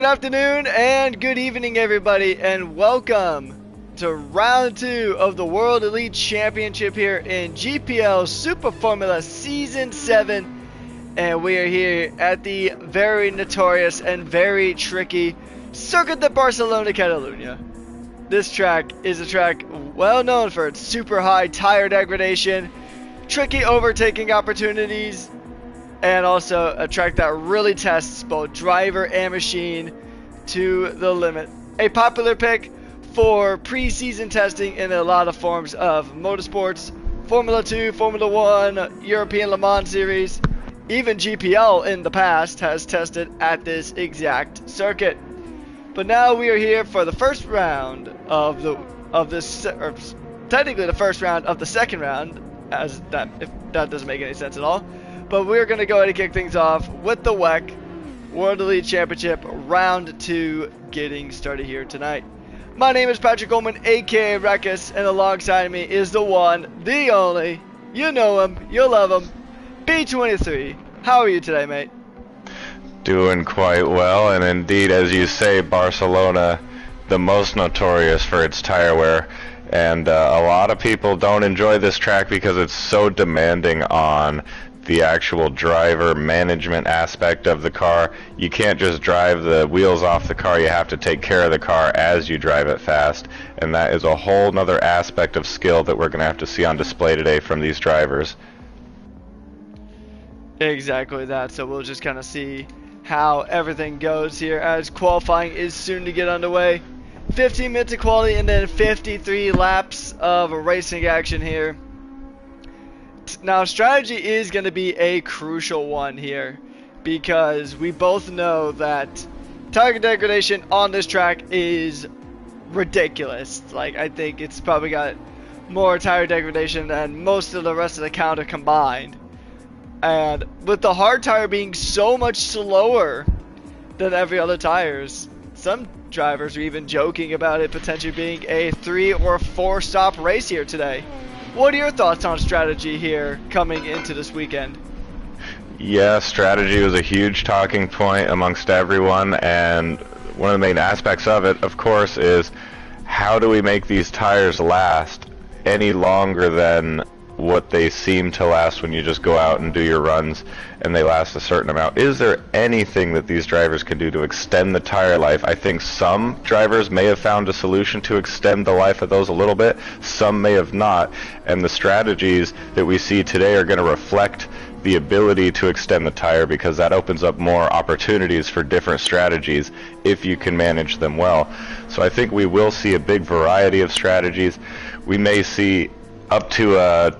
Good afternoon and good evening, everybody, and welcome to round 2 of the World Elite Championship here in GPL Super Formula Season 7. And we are here at the very notorious and very tricky Circuit de Barcelona, Catalunya. This track is a track well known for its super high tire degradation, tricky overtaking opportunities, and also a track that really tests both driver and machine to the limit. A popular pick for pre-season testing in a lot of forms of motorsports, Formula 2, Formula 1, European Le Mans Series, even GPL in the past has tested at this exact circuit. But now we are here for the first round of this, or technically the first round of the second round, as that, if that doesn't make any sense at all. But we're going to go ahead and kick things off with the WEC World Elite Championship Round 2 getting started here tonight. My name is Patrick Coleman, aka Rekus, and alongside me is the one, the only, you know him, you love him, B23. How are you today, mate? Doing quite well, and indeed, as you say, Barcelona, the most notorious for its tire wear. And a lot of people don't enjoy this track because it's so demanding on the actual driver management aspect of the car. You can't just drive the wheels off the car, you have to take care of the car as you drive it fast, and that is a whole nother aspect of skill that we're going to have to see on display today from these drivers. Exactly that, so we'll just kind of see how everything goes here as qualifying is soon to get underway. 15 minutes of quality and then 53 laps of racing action here. Now, strategy is going to be a crucial one here because we both know that tire degradation on this track is ridiculous. Like, I think it's probably got more tire degradation than most of the rest of the counter combined. And with the hard tire being so much slower than every other tires, some drivers are even joking about it potentially being a 3 or 4 stop race here today. What are your thoughts on strategy here coming into this weekend? Yeah, strategy was a huge talking point amongst everyone, and one of the main aspects of it, of course, is how do we make these tires last any longer than what they seem to last when you just go out and do your runs and they last a certain amount. Is there anything that these drivers can do to extend the tire life? I think some drivers may have found a solution to extend the life of those a little bit, some may have not, and the strategies that we see today are going to reflect the ability to extend the tire, because that opens up more opportunities for different strategies if you can manage them well. So I think we will see a big variety of strategies. We may see up to a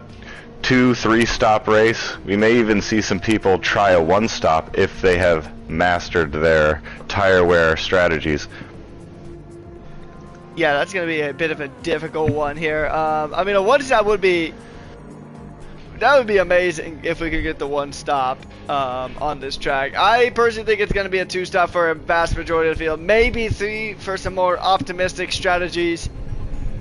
2-3 stop race. We may even see some people try a 1 stop if they have mastered their tire wear strategies. Yeah, that's going to be a bit of a difficult one here. I mean, a 1 stop would be amazing if we could get the 1 stop on this track. I personally think it's going to be a 2 stop for a vast majority of the field, maybe 3 for some more optimistic strategies.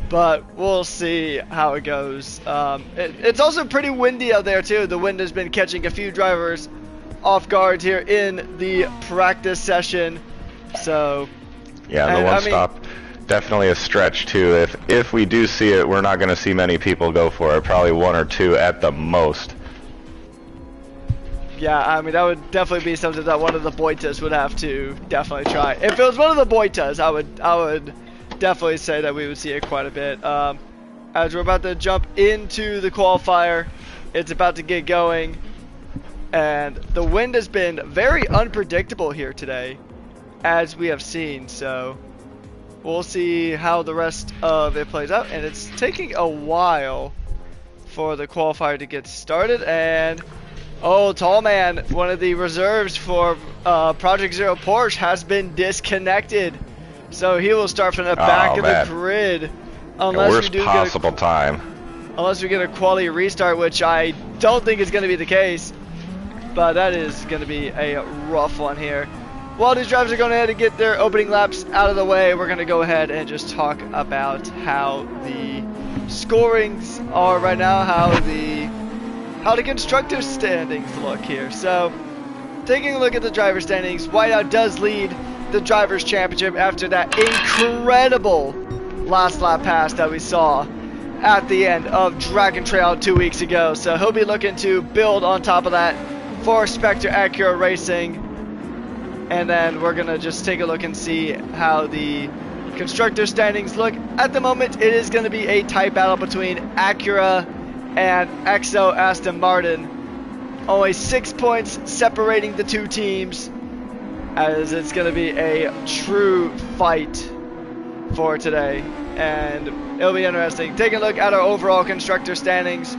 But we'll see how it goes. It's also pretty windy out there too. The wind has been catching a few drivers off guard here in the practice session. So yeah, the 1 stop definitely a stretch too. If we do see it, we're not going to see many people go for it. Probably 1 or 2 at the most. Yeah, I mean, that would definitely be something that one of the Boitas would have to definitely try. If it was one of the Boitas, I would definitely say that we would see it quite a bit. As we're about to jump into the qualifier, it's about to get going, and the wind has been very unpredictable here today, as we have seen, so we'll see how the rest of it plays out. And it's taking a while for the qualifier to get started, and oh, Tall Man, one of the reserves for Project Zero Porsche, has been disconnected. So he will start from the back of the grid, unless worst possible time. Unless we get a quality restart, which I don't think is going to be the case. But that is going to be a rough one here. While these drivers are going ahead and get their opening laps out of the way, we're going to go ahead and just talk about how the scorings are right now, how the constructor standings look here. So, taking a look at the driver standings, Whiteout does lead the Drivers' Championship after that incredible last lap pass that we saw at the end of Dragon Trail 2 weeks ago. So he'll be looking to build on top of that for Spectre Acura Racing. And then we're going to just take a look and see how the constructor standings look. At the moment, it is going to be a tight battle between Acura and XO Aston Martin. Only 6 points separating the two teams, as it's going to be a true fight for today. And it'll be interesting. Taking a look at our overall constructor standings.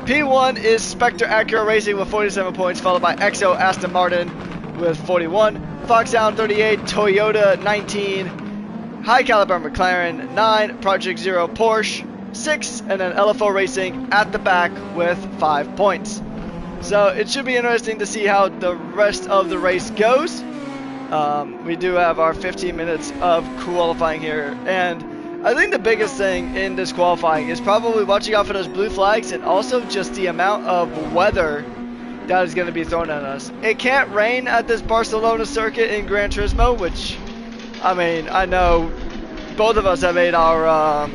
P1 is Spectre Acura Racing with 47 points, followed by XO Aston Martin with 41. Foxhound 38, Toyota 19, High Caliber McLaren 9, Project Zero Porsche 6, and then LFO Racing at the back with 5 points. So it should be interesting to see how the rest of the race goes. We do have our 15 minutes of qualifying here, and I think the biggest thing in this qualifying is probably watching out for those blue flags, and also just the amount of weather that is going to be thrown at us. It can't rain at this Barcelona circuit in Gran Turismo, which, I mean, I know both of us have made our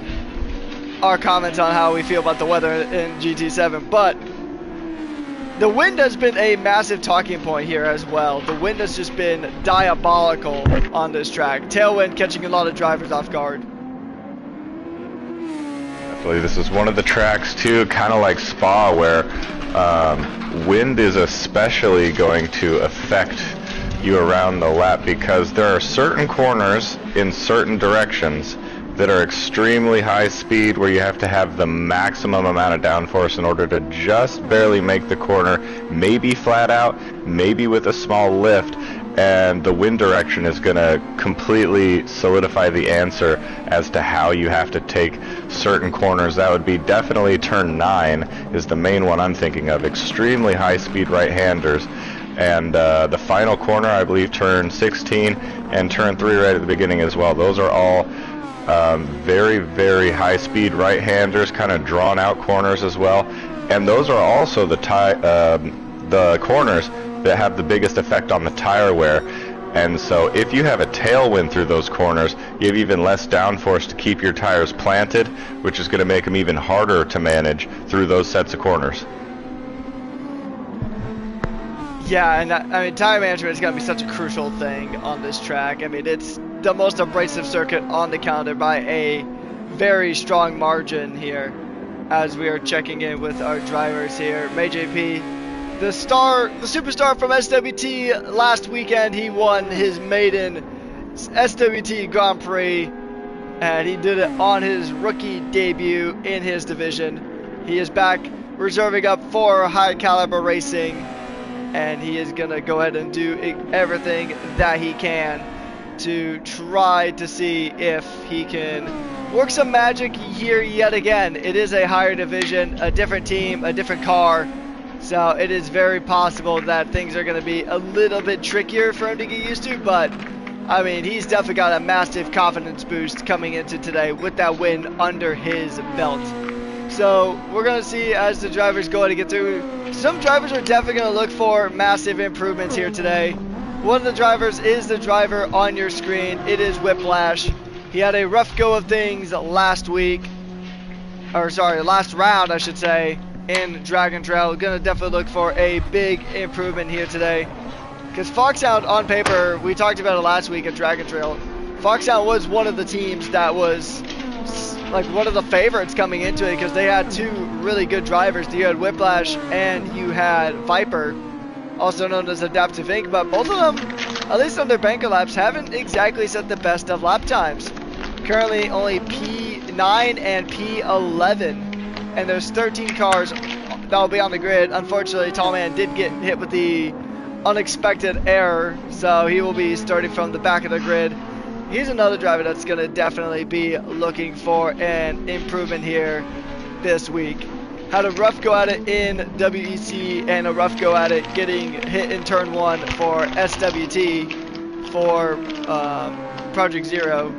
comments on how we feel about the weather in GT7, but the wind has been a massive talking point here as well. The wind has just been diabolical on this track. Tailwind catching a lot of drivers off guard. I believe this is one of the tracks too, kind of like Spa, where wind is especially going to affect you around the lap, because there are certain corners in certain directions that are extremely high speed, where you have to have the maximum amount of downforce in order to just barely make the corner, maybe flat out, maybe with a small lift, and the wind direction is going to completely solidify the answer as to how you have to take certain corners. That would be definitely turn 9 is the main one I'm thinking of. Extremely high speed right-handers. And the final corner, I believe turn 16 and turn 3 right at the beginning as well. Those are all very, very high speed right-handers, kind of drawn out corners as well. And those are also the corners that have the biggest effect on the tire wear. And so if you have a tailwind through those corners, you have even less downforce to keep your tires planted, which is going to make them even harder to manage through those sets of corners. Yeah, and I mean, tire management is going to be such a crucial thing on this track. I mean, it's the most abrasive circuit on the calendar by a very strong margin here, as we are checking in with our drivers here. May JP, the superstar from SWT last weekend, he won his maiden SWT Grand Prix, and he did it on his rookie debut in his division. He is back reserving up for High Caliber Racing, and he is going to go ahead and do everything that he can to try to see if he can work some magic here yet again. It is a higher division, a different team, a different car. So it is very possible that things are going to be a little bit trickier for him to get used to, but I mean, he's definitely got a massive confidence boost coming into today with that win under his belt. So we're going to see as the drivers go ahead and get through. Some drivers are definitely going to look for massive improvements here today. One of the drivers is the driver on your screen. It is Whiplash. He had a rough go of things last week, or sorry, last round I should say, in Dragon Trail. Going to definitely look for a big improvement here today, because Foxhound on paper, we talked about it last week at Dragon Trail, Foxhound was one of the teams that was like one of the favorites coming into it, because they had two really good drivers. You had Whiplash and you had Viper, also known as Adaptive Inc., but both of them, at least on their banker laps, haven't exactly set the best of lap times. Currently only P9 and P11, and there's 13 cars that will be on the grid. Unfortunately, Tallman did get hit with the unexpected error, so he will be starting from the back of the grid. He's another driver that's going to definitely be looking for an improvement here this week. Had a rough go at it in WEC and a rough go at it getting hit in turn 1 for SWT for Project Zero.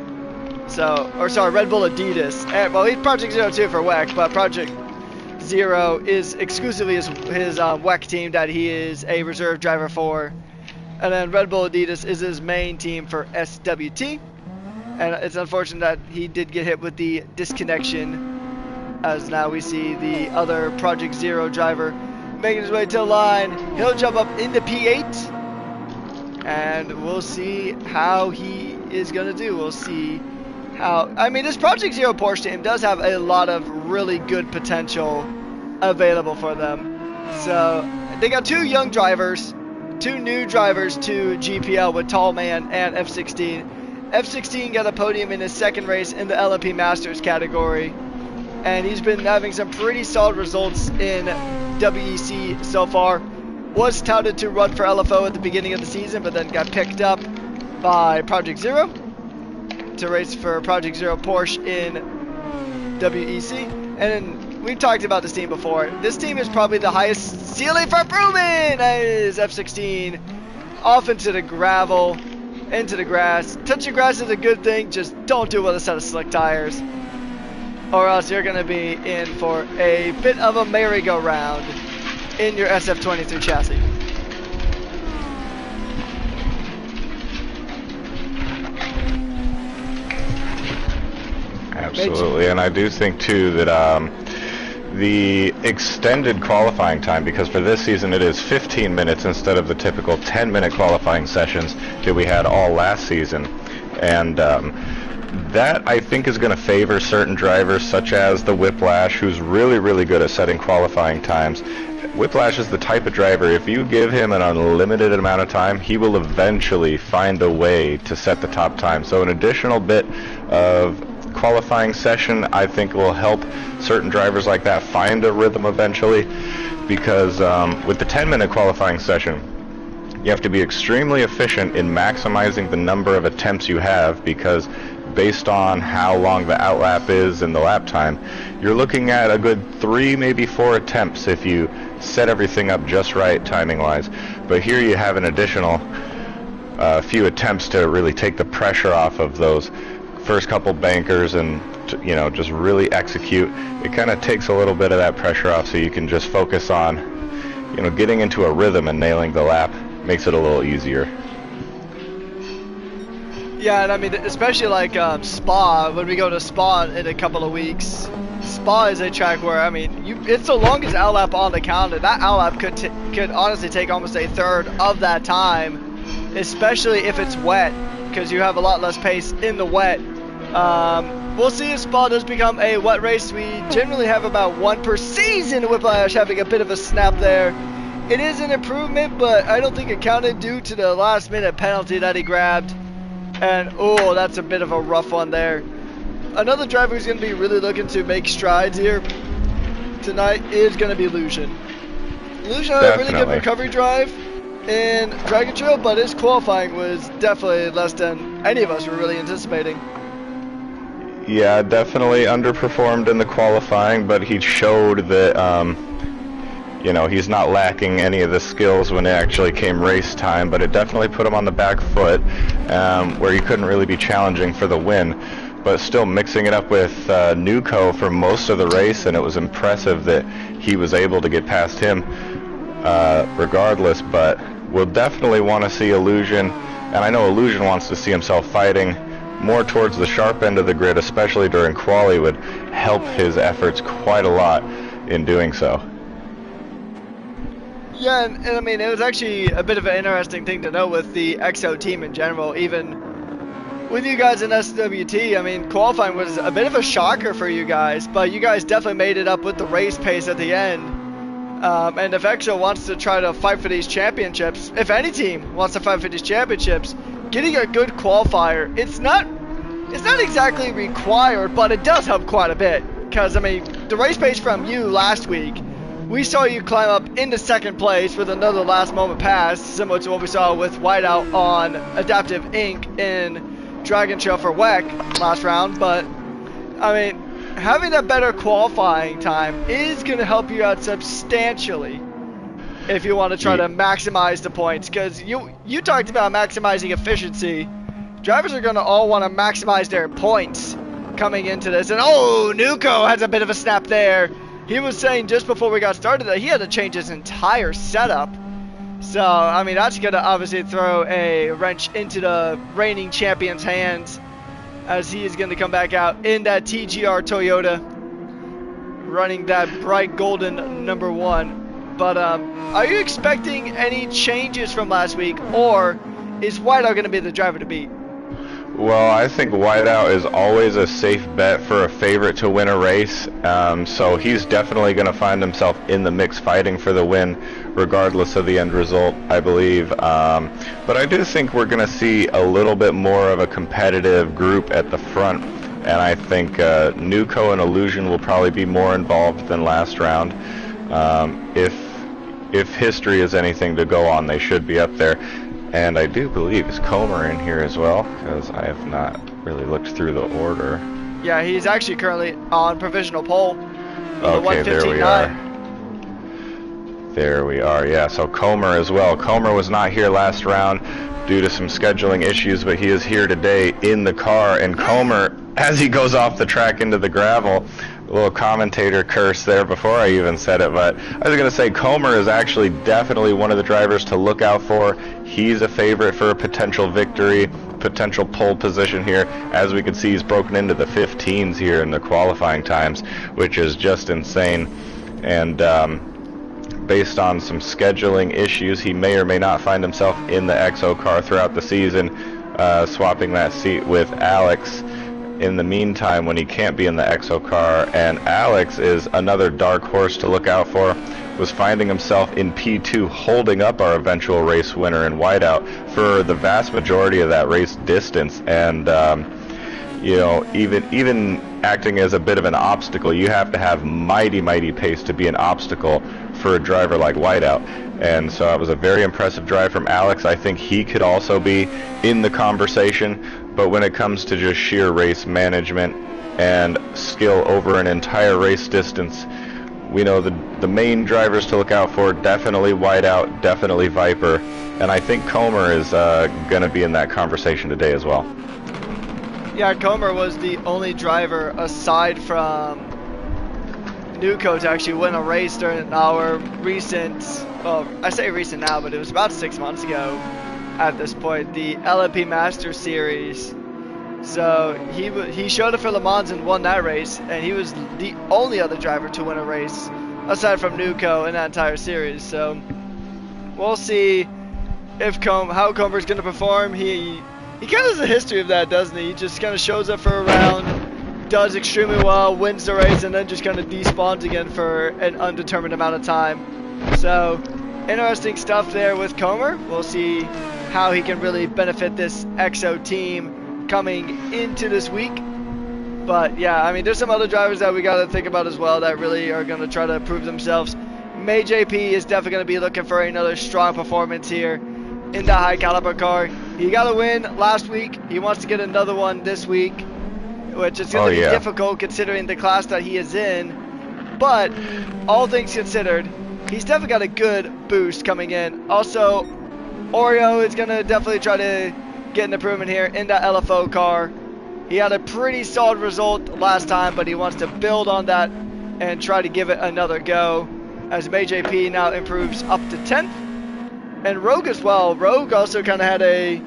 So, or sorry, Red Bull Adidas. And, well, he's Project Zero too for WEC, but Project Zero is exclusively his WEC team that he is a reserve driver for. And then Red Bull Adidas is his main team for SWT. And it's unfortunate that he did get hit with the disconnection, as now we see the other Project Zero driver making his way to the line. He'll jump up into P8, and we'll see how he is going to do. We'll see how... I mean, this Project Zero Porsche team does have a lot of really good potential available for them. So they got two young drivers, two new drivers to GPL with Tallman and F16. F16 got a podium in his second race in the LMP Masters category, and he's been having some pretty solid results in WEC so far. Was touted to run for LFO at the beginning of the season, but then got picked up by Project Zero to race for Project Zero Porsche in WEC. And then we've talked about this team before. This team is probably the highest ceiling for improvement as F16 off into the gravel, into the grass. Touching grass is a good thing, just don't do it with a set of slick tires, or else you're going to be in for a bit of a merry-go-round in your SF23 chassis. Absolutely, and I do think too that the extended qualifying time, because for this season it is 15 minutes instead of the typical 10-minute qualifying sessions that we had all last season, and that I think is going to favor certain drivers such as the Whiplash, who's really good at setting qualifying times. Whiplash is the type of driver, if you give him an unlimited amount of time, he will eventually find a way to set the top time. So an additional bit of qualifying session I think will help certain drivers like that find a rhythm eventually, because with the 10-minute qualifying session you have to be extremely efficient in maximizing the number of attempts you have, because based on how long the outlap is and the lap time, you're looking at a good 3, maybe 4 attempts if you set everything up just right timing wise. But here you have an additional few attempts to really take the pressure off of those first couple bankers and just really execute. It kind of takes a little bit of that pressure off, so you can just focus on getting into a rhythm and nailing the lap. Makes it a little easier. Yeah, and I mean, especially like Spa, when we go to Spa in a couple of weeks, Spa is a track where, I mean, it's the longest outlap on the calendar. That outlap could honestly take almost a third of that time, especially if it's wet, because you have a lot less pace in the wet. We'll see if Spa does become a wet race. We generally have about one per season. Whiplash having a bit of a snap there. It is an improvement, but I don't think it counted due to the last minute penalty that he grabbed. And oh, that's a bit of a rough one there. Another driver who's going to be really looking to make strides here tonight is going to be Lucian. Lucian had a really good recovery drive in Dragon Trail, but his qualifying was definitely less than any of us were really anticipating. Yeah, definitely underperformed in the qualifying, but he showed that he's not lacking any of the skills when it actually came race time, but it definitely put him on the back foot, where he couldn't really be challenging for the win, but still mixing it up with Nuco for most of the race, and it was impressive that he was able to get past him regardless. But we'll definitely want to see Illusion, and I know Illusion wants to see himself fighting more towards the sharp end of the grid, especially during quali, would help his efforts quite a lot in doing so. Yeah, and I mean, it was actually a bit of an interesting thing to note with the XO team in general, even with you guys in SWT. I mean, qualifying was a bit of a shocker for you guys, but you guys definitely made it up with the race pace at the end. And if XO wants to try to fight for these championships, if any team wants to fight for these championships, getting a good qualifier, it's not exactly required, but it does help quite a bit. Because, I mean, the race pace from you last week, we saw you climb up into second place with another last moment pass, similar to what we saw with Whiteout on Adaptive Inc. in Dragon Trail for WEC last round. But, I mean, having that better qualifying time is going to help you out substantially if you want to try to maximize the points. Because you talked about maximizing efficiency. Drivers are going to all want to maximize their points coming into this. And oh, Nuco has a bit of a snap there. He was saying just before we got started that he had to change his entire setup So, I mean, that's going to obviously throw a wrench into the reigning champion's hands, as he is going to come back out in that TGR Toyota, running that bright golden #1. But are you expecting any changes from last week, or is Whiteout going to be the driver to beat? Well, I think Whiteout is always a safe bet for a favorite to win a race, so he's definitely going to find himself in the mix fighting for the win, regardless of the end result, I believe. But I do think we're going to see a little bit more of a competitive group at the front, and I think Nuco and Illusion will probably be more involved than last round. If history is anything to go on, they should be up there. And I do believe is Comer in here as well, because I have not really looked through the order. Yeah, he's actually currently on provisional pole. Okay, there we are. There we are, yeah, so Comer as well. Comer was not here last round due to some scheduling issues, but he is here today in the car. And Comer, as he goes off the track into the gravel, a little commentator curse there before I even said it, but I was going to say Comer is actually definitely one of the drivers to look out for. He's a favorite for a potential victory, potential pole position here. As we can see, he's broken into the 15s here in the qualifying times, which is just insane. And based on some scheduling issues, he may or may not find himself in the XO car throughout the season, swapping that seat with Alex in the meantime when he can't be in the XO car. And Alex is another dark horse to look out for. Was finding himself in P2 holding up our eventual race winner in Whiteout for the vast majority of that race distance. And you know, even acting as a bit of an obstacle, you have to have mighty pace to be an obstacle for a driver like Whiteout. And so it was a very impressive drive from Alex. I think he could also be in the conversation, but when it comes to just sheer race management and skill over an entire race distance, we know the main drivers to look out for, definitely Whiteout, definitely Viper, and I think Comer is going to be in that conversation today as well. Yeah, Comer was the only driver aside from Nuco to actually win a race during our recent, well, I say recent now, but it was about 6 months ago at this point, the LMP Master Series. So he showed up for Le Mans and won that race, and he was the only other driver to win a race aside from Nuco in that entire series. So we'll see if how Comer's going to perform. He kind of has a history of that, doesn't he? He just kind of shows up for a round, does extremely well, wins the race, and then just kind of despawns again for an undetermined amount of time. So interesting stuff there with Comer. We'll see how he can really benefit this XO team coming into this week. But yeah, I mean, there's some other drivers that we got to think about as well that really are going to try to prove themselves. May JP is definitely going to be looking for another strong performance here in the high caliber car. He got a win last week. He wants to get another one this week, which is going to be difficult considering the class that he is in. But all things considered, he's definitely got a good boost coming in. Also, Oreo is going to definitely try to get an improvement here in that LFO car. He had a pretty solid result last time, but he wants to build on that and try to give it another go, as May JP now improves up to 10th. And Rogue as well. Rogue also kind of had a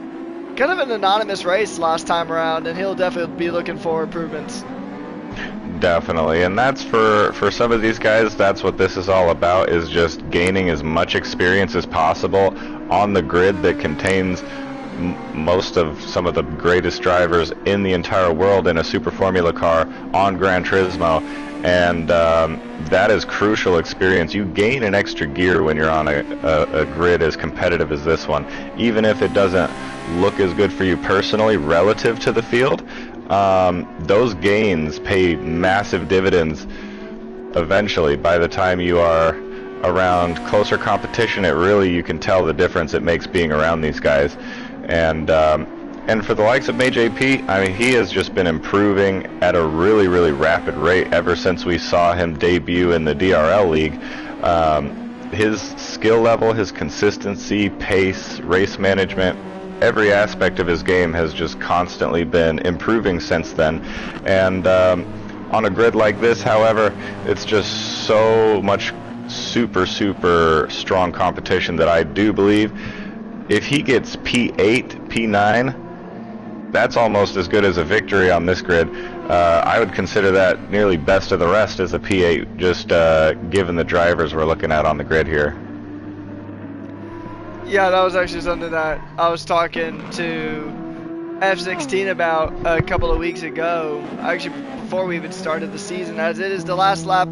kind of an anonymous race last time around, and he'll definitely be looking for improvements. Definitely, and that's for some of these guys, that's what this is all about, is just gaining as much experience as possible on the grid that contains most of some of the greatest drivers in the entire world in a Super Formula car on Gran Turismo. And that is crucial experience. You gain an extra gear when you're on a grid as competitive as this one, even if it doesn't look as good for you personally relative to the field. Those gains pay massive dividends eventually. By the time you are around closer competition, you can tell the difference it makes being around these guys. And for the likes of May JP, I mean, he has just been improving at a really rapid rate ever since we saw him debut in the DRL League. His skill level, his consistency, pace, race management, every aspect of his game has just constantly been improving since then. And on a grid like this, however, it's just so much super strong competition that I do believe if he gets P8, P9, that's almost as good as a victory on this grid. I would consider that nearly best of the rest as a P8, just given the drivers we're looking at on the grid here. Yeah, that was actually something that I was talking to F16 about a couple of weeks ago, actually before we even started the season, as it is the last lap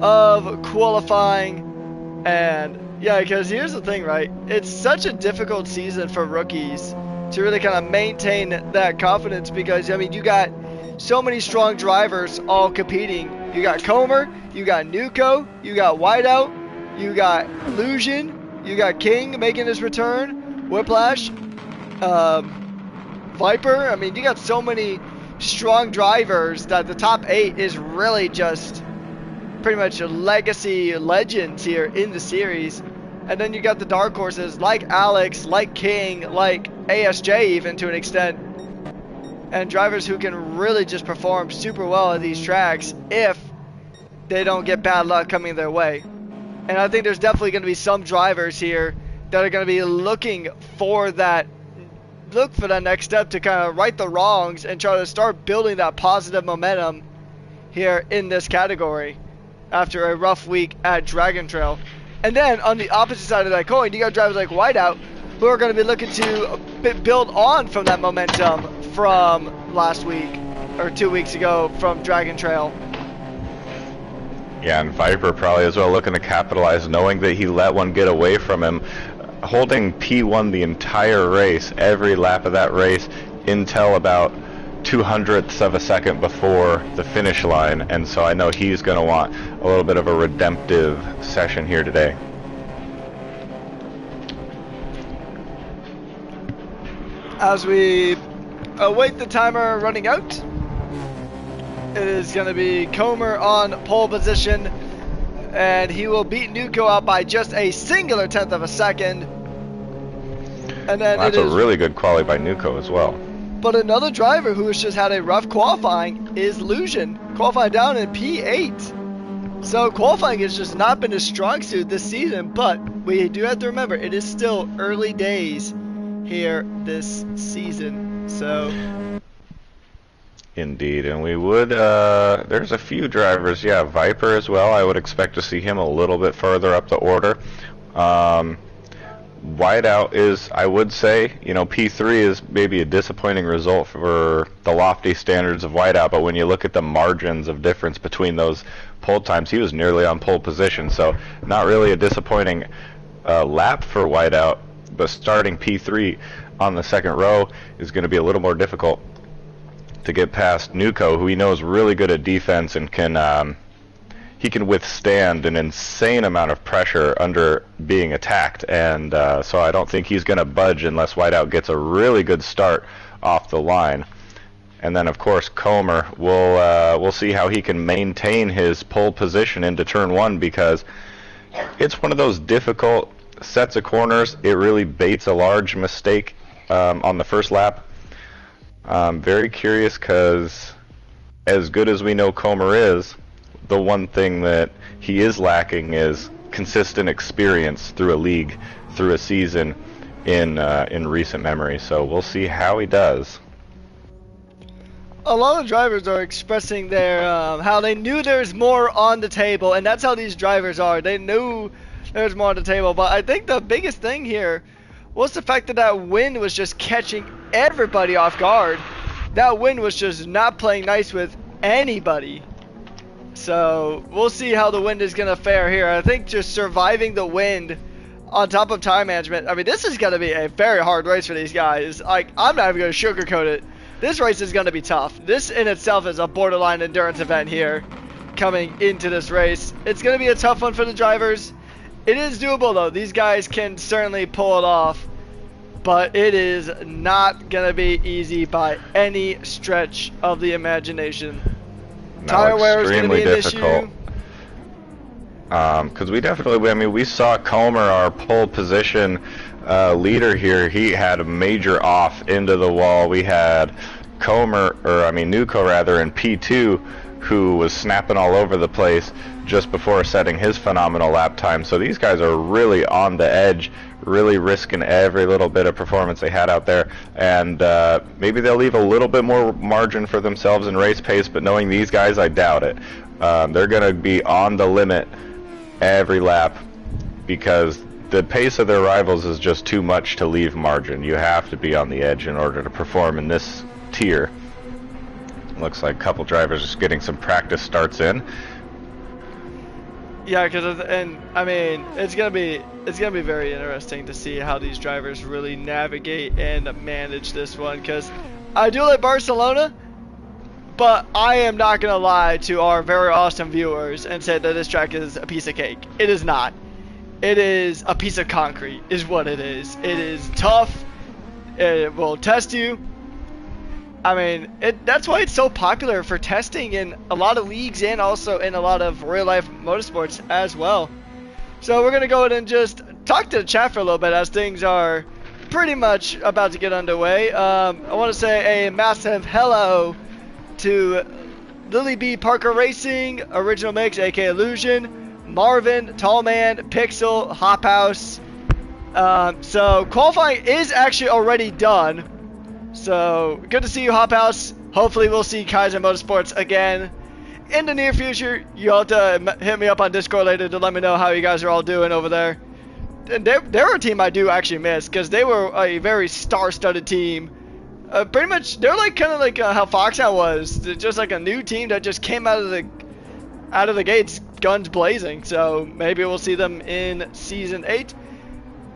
of qualifying. And yeah, because here's the thing, right? It's such a difficult season for rookies to really kind of maintain that confidence, because I mean, you got so many strong drivers all competing. You got Comer, you got Nuko, you got Whiteout, you got Lusion, you got King making his return, Whiplash, Viper. I mean, you got so many strong drivers that the top 8 is really just pretty much a legacy legends here in the series. And then you got the dark horses like Alex, like King, like ASJ even to an extent, and drivers who can really just perform super well at these tracks if they don't get bad luck coming their way. And I think there's definitely going to be some drivers here that are going to be looking for that next step to kind of right the wrongs and try to start building that positive momentum here in this category after a rough week at Dragon Trail. And then on the opposite side of that coin, you got drivers like Whiteout who are going to be looking to build on from that momentum from last week or 2 weeks ago from Dragon Trail. Yeah, and Viper probably as well looking to capitalize, knowing that he let one get away from him, holding P1 the entire race, every lap of that race, until about 200ths of a second before the finish line. And so I know he's going to want a little bit of a redemptive session here today. As we await the timer running out, it is going to be Comer on pole position, and he will beat Nuko out by just a singular tenth of a second. And then that's a really good quali by Nuko as well. But another driver who has just had a rough qualifying is Lusion, qualifying down in P8. So qualifying has just not been his strong suit this season, but we do have to remember it is still early days here this season. So indeed, and we would, there's a few drivers, yeah, Viper as well, I would expect to see him a little bit further up the order. Whiteout is, I would say, you know, P3 is maybe a disappointing result for the lofty standards of Whiteout, but when you look at the margins of difference between those pole times, he was nearly on pole position, so not really a disappointing lap for Whiteout, but starting P3 on the second row is going to be a little more difficult to get past Nuko, who we know is really good at defense and can he can withstand an insane amount of pressure under being attacked, and so I don't think he's going to budge unless Whiteout gets a really good start off the line. And then of course Comer, we'll see how he can maintain his pole position into turn 1, because it's one of those difficult sets of corners. It really baits a large mistake on the first lap. I'm very curious, because as good as we know Comer is, the one thing that he is lacking is consistent experience through a league, through a season in recent memory. So we'll see how he does. A lot of drivers are expressing their how they knew there's more on the table, and that's how these drivers are. They knew there's more on the table, but I think the biggest thing here was the fact that that wind was just catching everybody off guard. That wind was just not playing nice with anybody. So we'll see how the wind is going to fare here. I think just surviving the wind on top of time management, I mean, this is going to be a very hard race for these guys. Like, I'm not even going to sugarcoat it. This race is going to be tough. This in itself is a borderline endurance event here coming into this race. It's going to be a tough one for the drivers. It is doable though. These guys can certainly pull it off, but it is not going to be easy by any stretch of the imagination. No, Tire wear is going to be an difficult. issue. Because we definitely, I mean, we saw Comer, our pole position leader here. He had a major off into the wall. We had Nuko rather in P2 who was snapping all over the place just before setting his phenomenal lap time. So these guys are really on the edge, really risking every little bit of performance they had out there, and maybe they'll leave a little bit more margin for themselves in race pace, but knowing these guys, I doubt it. They're going to be on the limit every lap because the pace of their rivals is just too much to leave margin. You have to be on the edge in order to perform in this tier. Looks like a couple drivers just getting some practice starts in. Yeah, I mean, it's gonna be very interesting to see how these drivers really navigate and manage this one. Because I do like Barcelona, but I am not gonna lie to our very awesome viewers and say that this track is a piece of cake. It is not. It is a piece of concrete, is what it is. It is tough. It will test you. I mean, that's why it's so popular for testing in a lot of leagues and also in a lot of real-life motorsports as well. So we're going to go ahead and just talk to the chat for a little bit as things are pretty much about to get underway. I want to say a massive hello to Lily B. Parker Racing, Original Mix, aka Illusion, Marvin, Tallman, Pixel, Hop House. So qualifying is actually already done. So, good to see you, Hop House. Hopefully we'll see Kaiser Motorsports again in the near future. You'll have to hit me up on Discord later to let me know how you guys are all doing over there. And they're a team I do actually miss, because they were a very star-studded team. Pretty much, they're like kind of like how Foxhound was. They're just like a new team that just came out of the gates, guns blazing. So, maybe we'll see them in Season 8.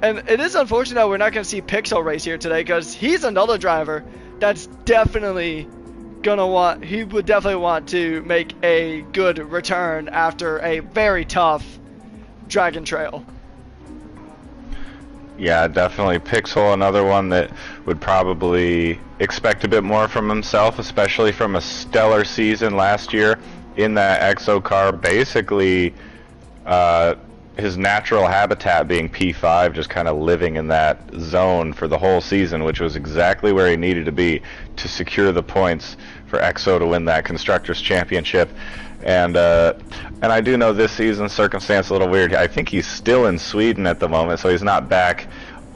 And it is unfortunate that we're not going to see Pixel race here today, because he's another driver that's definitely he would definitely want to make a good return after a very tough Dragon Trail. Yeah, definitely. Pixel, another one that would probably expect a bit more from himself, especially from a stellar season last year in that EXO car. Basically, his natural habitat being P5, just kind of living in that zone for the whole season, which was exactly where he needed to be to secure the points for EXO to win that Constructors' Championship. And I do know this season's circumstance a little weird. I think he's still in Sweden at the moment, so he's not back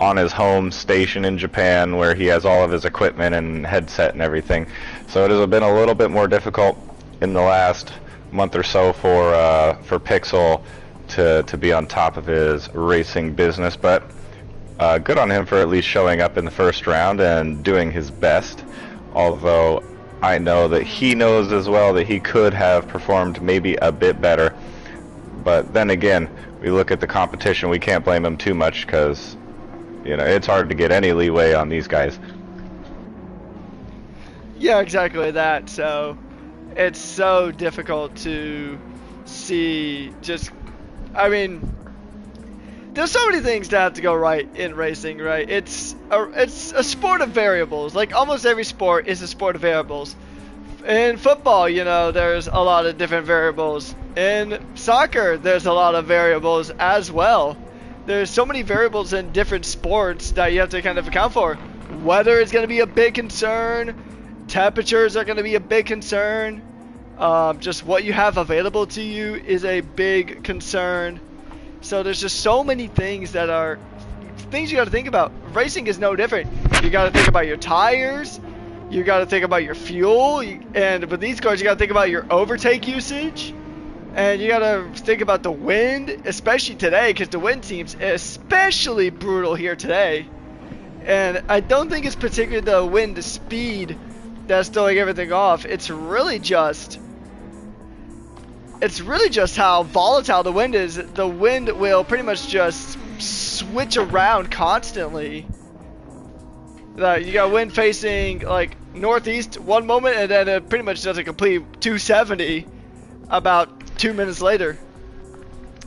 on his home station in Japan where he has all of his equipment and headset and everything. So it has been a little bit more difficult in the last month or so for Pixel to be on top of his racing business, but good on him for at least showing up in the first round and doing his best, although I know that he knows as well that he could have performed maybe a bit better. But then again, we look at the competition, we can't blame him too much, because you know, it's hard to get any leeway on these guys. Yeah, exactly that. So it's so difficult to see. Just, I mean, there's so many things that have to go right in racing, right? It's a sport of variables. Like almost every sport is a sport of variables. In football, you know, there's a lot of different variables. In soccer, there's a lot of variables as well. There's so many variables in different sports that you have to kind of account for. Weather is going to be a big concern. Temperatures are going to be a big concern. Just what you have available to you is a big concern. So there's just so many things that are things you got to think about. Racing is no different. You got to think about your tires. You got to think about your fuel. And with these cars, you got to think about your overtake usage. And you got to think about the wind, especially today, because the wind seems especially brutal here today. And I don't think it's particularly the wind, the speed that's throwing everything off. It's really just how volatile the wind is. The wind will pretty much just switch around constantly. You got wind facing like northeast one moment, and then it pretty much does a complete 270 about 2 minutes later.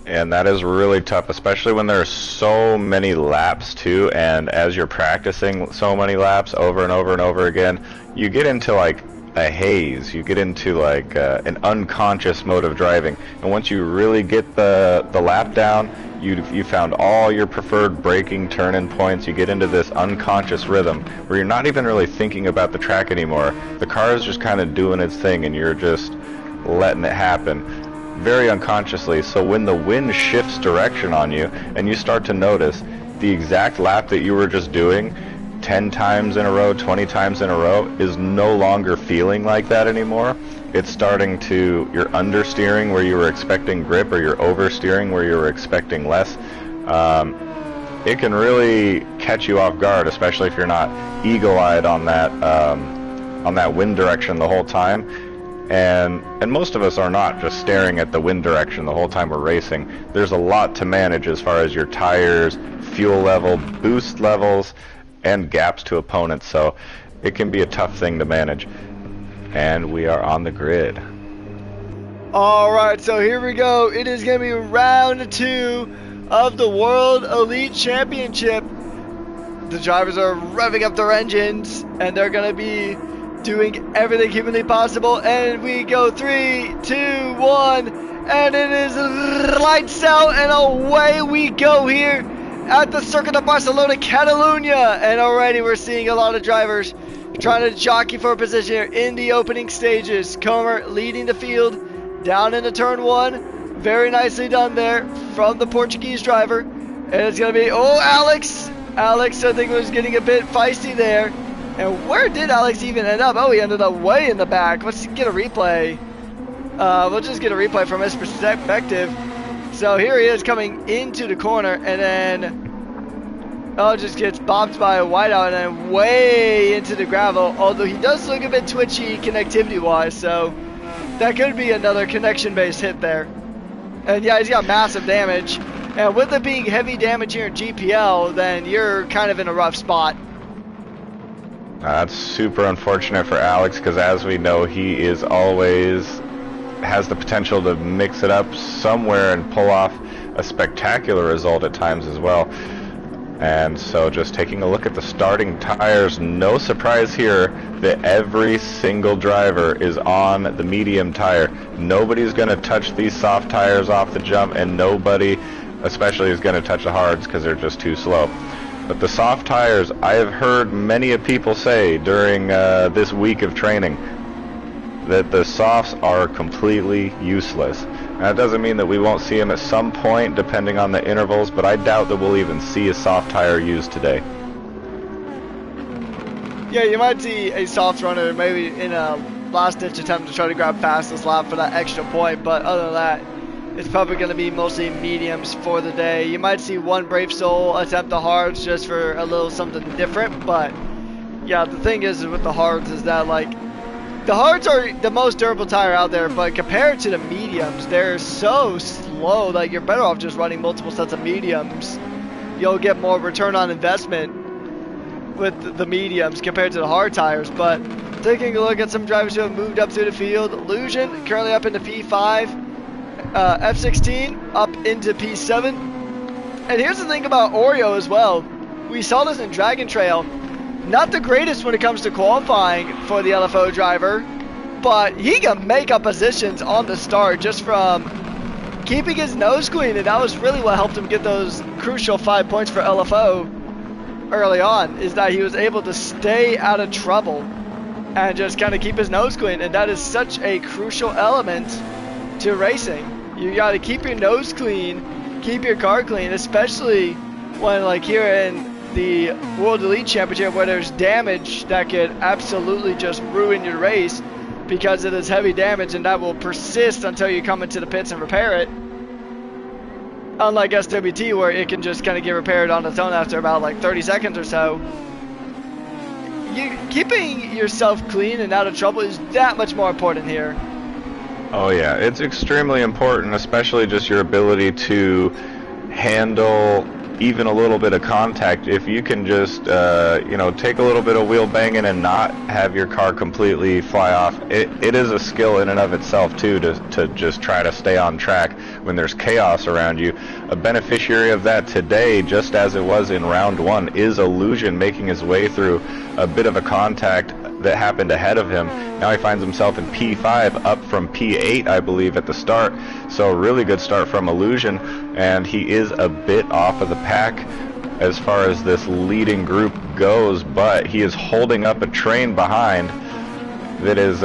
And that is really tough, especially when there's so many laps too, and as you're practicing so many laps over and over and over again, you get into like a haze. You get into like an unconscious mode of driving, and once you really get the lap down, you found all your preferred braking turn-in points. You get into this unconscious rhythm where you're not even really thinking about the track anymore. The car is just kind of doing its thing, and you're just letting it happen very unconsciously. So when the wind shifts direction on you and you start to notice the exact lap that you were just doing 10 times in a row, 20 times in a row is no longer feeling like that anymore. It's starting to, you're understeering where you were expecting grip, or you're oversteering where you were expecting less. It can really catch you off guard, especially if you're not eagle-eyed on that wind direction the whole time. And most of us are not just staring at the wind direction the whole time we're racing. There's a lot to manage as far as your tires, fuel level, boost levels, and gaps to opponents, so it can be a tough thing to manage. And we are on the grid. Alright, so here we go. It is going to be round 2 of the World Elite Championship. The drivers are revving up their engines, and they're going to be doing everything humanly possible. And we go 3, 2, 1, and it is lights out, and away we go here at the Circuit of Barcelona, Catalunya. And already we're seeing a lot of drivers trying to jockey for a position here in the opening stages. Comer leading the field down into turn 1. Very nicely done there from the Portuguese driver. And it's going to be, oh, Alex. Alex, I think, was getting a bit feisty there. And where did Alex even end up? Oh, he ended up way in the back. Let's get a replay. We'll just get a replay from his perspective. So here he is coming into the corner, and then just gets bopped by a whiteout and then way into the gravel. Although he does look a bit twitchy connectivity-wise, so that could be another connection-based hit there. And yeah, he's got massive damage. And with it being heavy damage here in GPL, then you're kind of in a rough spot. That's super unfortunate for Alex, because as we know, he is always has the potential to mix it up somewhere and pull off a spectacular result at times as well. And so just taking a look at the starting tires, no surprise here that every single driver is on the medium tire. Nobody's going to touch these soft tires off the jump, and nobody especially is going to touch the hards because they're just too slow. But the soft tires, I have heard many of people say during this week of training that the softs are completely useless. Now, that doesn't mean that we won't see them at some point depending on the intervals, but I doubt that we'll even see a soft tire used today. Yeah, you might see a soft runner maybe in a last-ditch attempt to try to grab fastest lap for that extra point, but other than that, it's probably going to be mostly mediums for the day. You might see one brave soul attempt the hards just for a little something different, but yeah, the thing is with the hards is that, like, the hards are the most durable tire out there, but compared to the mediums, they're so slow that you're better off just running multiple sets of mediums. You'll get more return on investment with the mediums compared to the hard tires. But taking a look at some drivers who have moved up through the field, Illusion currently up into P5, F16 up into P7. And here's the thing about Oreo as well. We saw this in Dragon Trail. Not the greatest when it comes to qualifying for the LFO driver, but he can make up positions on the start just from keeping his nose clean, and that was really what helped him get those crucial 5 points for LFO early on, is that he was able to stay out of trouble and just kind of keep his nose clean, and that is such a crucial element to racing. You got to keep your nose clean, keep your car clean, especially when, like, here in the World Elite Championship, where there's damage that could absolutely just ruin your race because of this heavy damage, and that will persist until you come into the pits and repair it. Unlike SWT, where it can just kind of get repaired on its own after about like 30 seconds or so. Keeping yourself clean and out of trouble is that much more important here. Oh yeah, it's extremely important, especially just your ability to handle even a little bit of contact. If you can just take a little bit of wheel banging and not have your car completely fly off, it is a skill in and of itself too, to just try to stay on track when there's chaos around you. A beneficiary of that today, just as it was in round 1, is Illusion, making his way through a bit of a contact that happened ahead of him. Now he finds himself in P5, up from P8, I believe, at the start. So a really good start from Illusion, and he is a bit off of the pack as far as this leading group goes, but he is holding up a train behind that is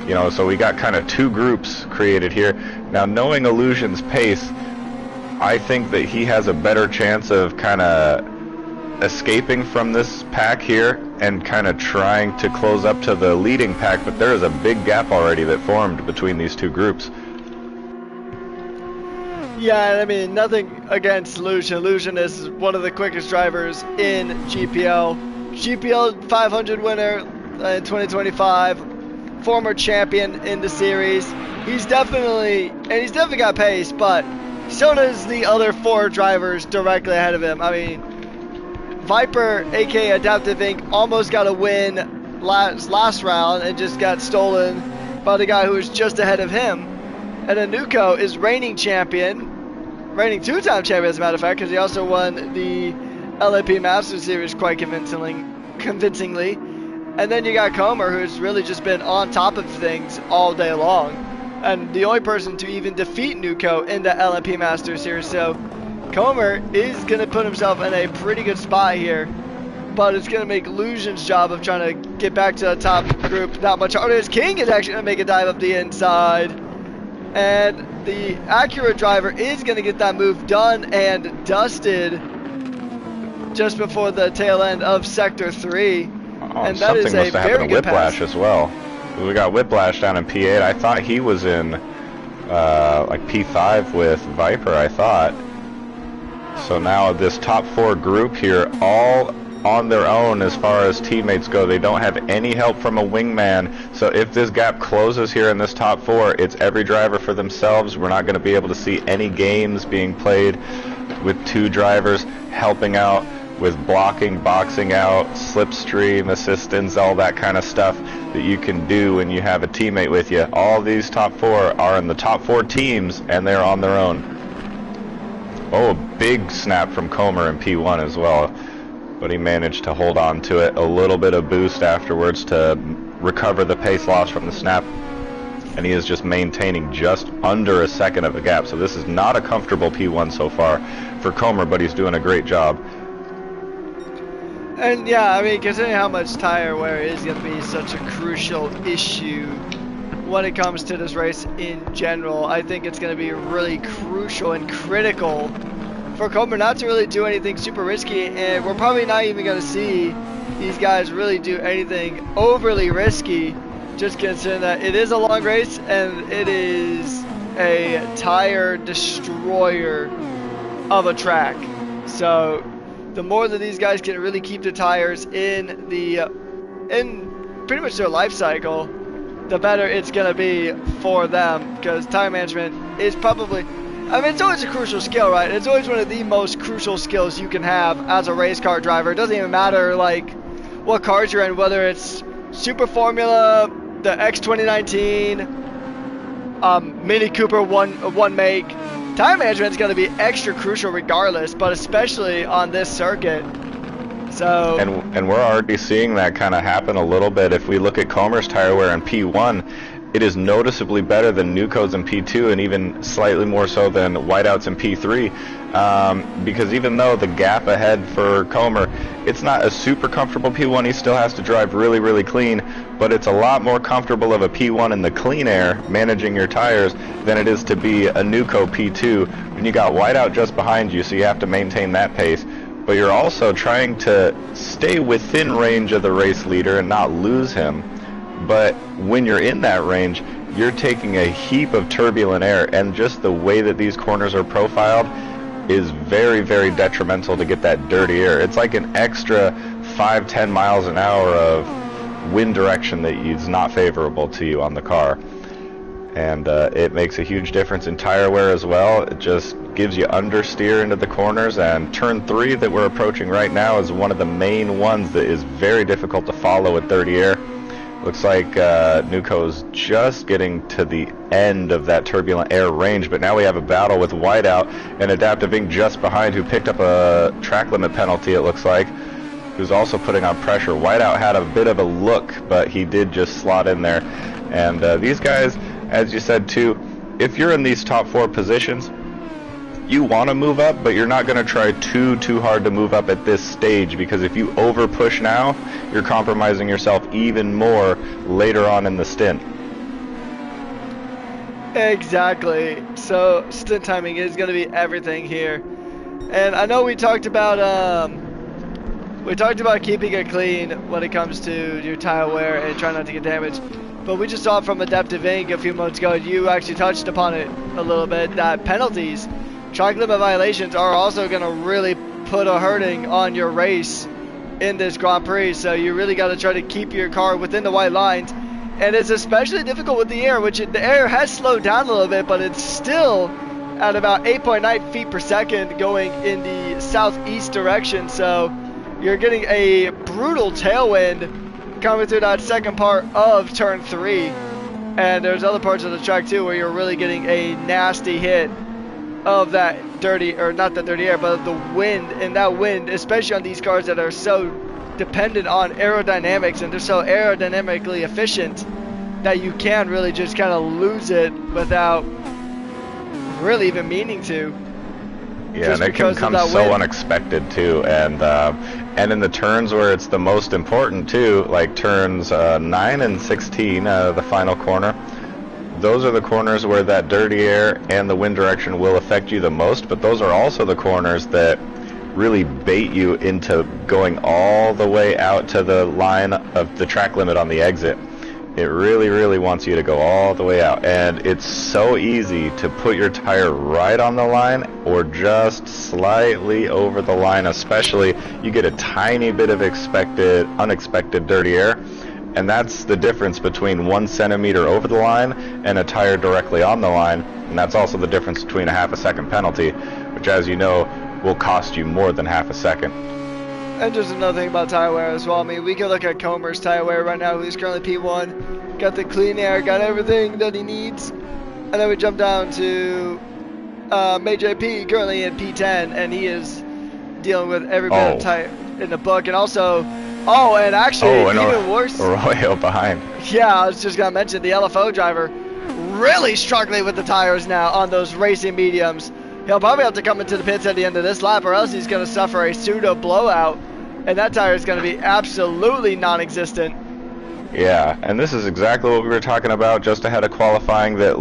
You know, so we got kind of two groups created here. Now, knowing Illusion's pace, I think that he has a better chance of kind of escaping from this pack here and kind of trying to close up to the leading pack, but there is a big gap already that formed between these two groups. Yeah, I mean, nothing against Illusion. Illusion is one of the quickest drivers in GPL. GPL 500 winner in 2025. Former champion in the series. He's definitely got pace, but so does the other 4 drivers directly ahead of him. I mean, Viper, aka Adaptive Inc., almost got a win last round and just got stolen by the guy who was just ahead of him. And then Nuko is reigning champion, reigning 2-time champion as a matter of fact, because he also won the LAP Masters Series quite convincingly. And then you got Comer, who's really just been on top of things all day long. And the only person to even defeat Nuko in the LMP Masters Series. So Comer is going to put himself in a pretty good spot here. But it's going to make Illusion's job of trying to get back to the top group that much harder. As King is actually going to make a dive up the inside. And the Acura driver is going to get that move done and dusted just before the tail end of Sector 3. And that is a very good Whiplash pass as well. We got Whiplash down in P8. I thought he was in like P5 with Viper, I thought. So now this top 4 group here, all on their own as far as teammates go. They don't have any help from a wingman. So if this gap closes here in this top 4, it's every driver for themselves. We're not going to be able to see any games being played with 2 drivers helping out with blocking, boxing out, slipstream, assistance, all that kind of stuff that you can do when you have a teammate with you. All these top 4 are in the top 4 teams, and they're on their own. Oh, a big snap from Comer in P1 as well, but he managed to hold on to it. A little bit of boost afterwards to recover the pace loss from the snap, and he is just maintaining just under a second of a gap. So this is not a comfortable P1 so far for Comer, but he's doing a great job. And yeah, I mean, considering how much tire wear is going to be such a crucial issue when it comes to this race in general, I think it's going to be really crucial and critical for Comer not to really do anything super risky, and we're probably not even going to see these guys really do anything overly risky, just considering that it is a long race and it is a tire destroyer of a track. So the more that these guys can really keep the tires in pretty much their life cycle, the better it's going to be for them, because tire management is probably, I mean, it's always a crucial skill, right? It's always one of the most crucial skills you can have as a race car driver. It doesn't even matter like what cars you're in, whether it's Super Formula, the X 2019, Mini Cooper one make. Tire management is going to be extra crucial regardless, but especially on this circuit. So and we're already seeing that kind of happen a little bit. If we look at Comer's tire wear in P1, it is noticeably better than Nuko's in P2, and even slightly more so than Whiteout's in P3. Because even though the gap ahead for Comer, it's not a super comfortable P1, he still has to drive really, really clean, but it's a lot more comfortable of a P1 in the clean air, managing your tires, than it is to be a Nuko P2. And you got Whiteout just behind you, so you have to maintain that pace. But you're also trying to stay within range of the race leader and not lose him. But when you're in that range, you're taking a heap of turbulent air, and just the way that these corners are profiled is very, very detrimental to get that dirty air. It's like an extra 5-10 miles an hour of wind direction that is not favorable to you on the car. And it makes a huge difference in tire wear as well. It just gives you understeer into the corners, and turn 3 that we're approaching right now is one of the main ones that is very difficult to follow with dirty air. Looks like Nuko's just getting to the end of that turbulent air range, but now we have a battle with Whiteout and Adaptive Inc. just behind, who picked up a track limit penalty, it looks like, who's also putting on pressure. Whiteout had a bit of a look, but he did just slot in there. And these guys, as you said too, if you're in these top 4 positions, you want to move up, but you're not going to try too hard to move up at this stage, because if you over push now, you're compromising yourself even more later on in the stint. Exactly. So stint timing is going to be everything here. And I know we talked about keeping it clean when it comes to your tire wear and trying not to get damaged. But we just saw from Adaptive Ink a few moments ago, you actually touched upon it a little bit, that penalties, track limit violations are also going to really put a hurting on your race in this Grand Prix. So you really got to try to keep your car within the white lines. And it's especially difficult with the air, which the air has slowed down a little bit, but it's still at about 8.9 feet per second going in the southeast direction. So you're getting a brutal tailwind coming through that second part of turn 3. And there's other parts of the track too where you're really getting a nasty hit of that dirty, or not that dirty air, but the wind. And that wind, especially on these cars that are so dependent on aerodynamics and they're so aerodynamically efficient, that you can really just kind of lose it without really even meaning to. Yeah, and it can come so unexpected too, and in the turns where it's the most important too, like turns 9 and 16, the final corner, those are the corners where that dirty air and the wind direction will affect you the most, but those are also the corners that really bait you into going all the way out to the line of the track limit on the exit. It really, really wants you to go all the way out, and it's so easy to put your tire right on the line or just slightly over the line, especially you get a tiny bit of unexpected dirty air, and that's the difference between 1 centimeter over the line and a tire directly on the line, and that's also the difference between a half a second penalty, which, as you know, will cost you more than half a second. And just another thing about tire wear as well. I mean, we can look at Comer's tire wear right now. He's currently P1, got the clean air, got everything that he needs. And then we jump down to MJP, currently in P10, and he is dealing with every bit of tire in the book. And also, and actually, even worse, Arroyo behind. Yeah, I was just gonna mention the LFO driver really struggling with the tires now on those racing mediums. He'll probably have to come into the pits at the end of this lap, or else he's going to suffer a pseudo blowout, and that tire is going to be absolutely non-existent. Yeah, and this is exactly what we were talking about just ahead of qualifying, that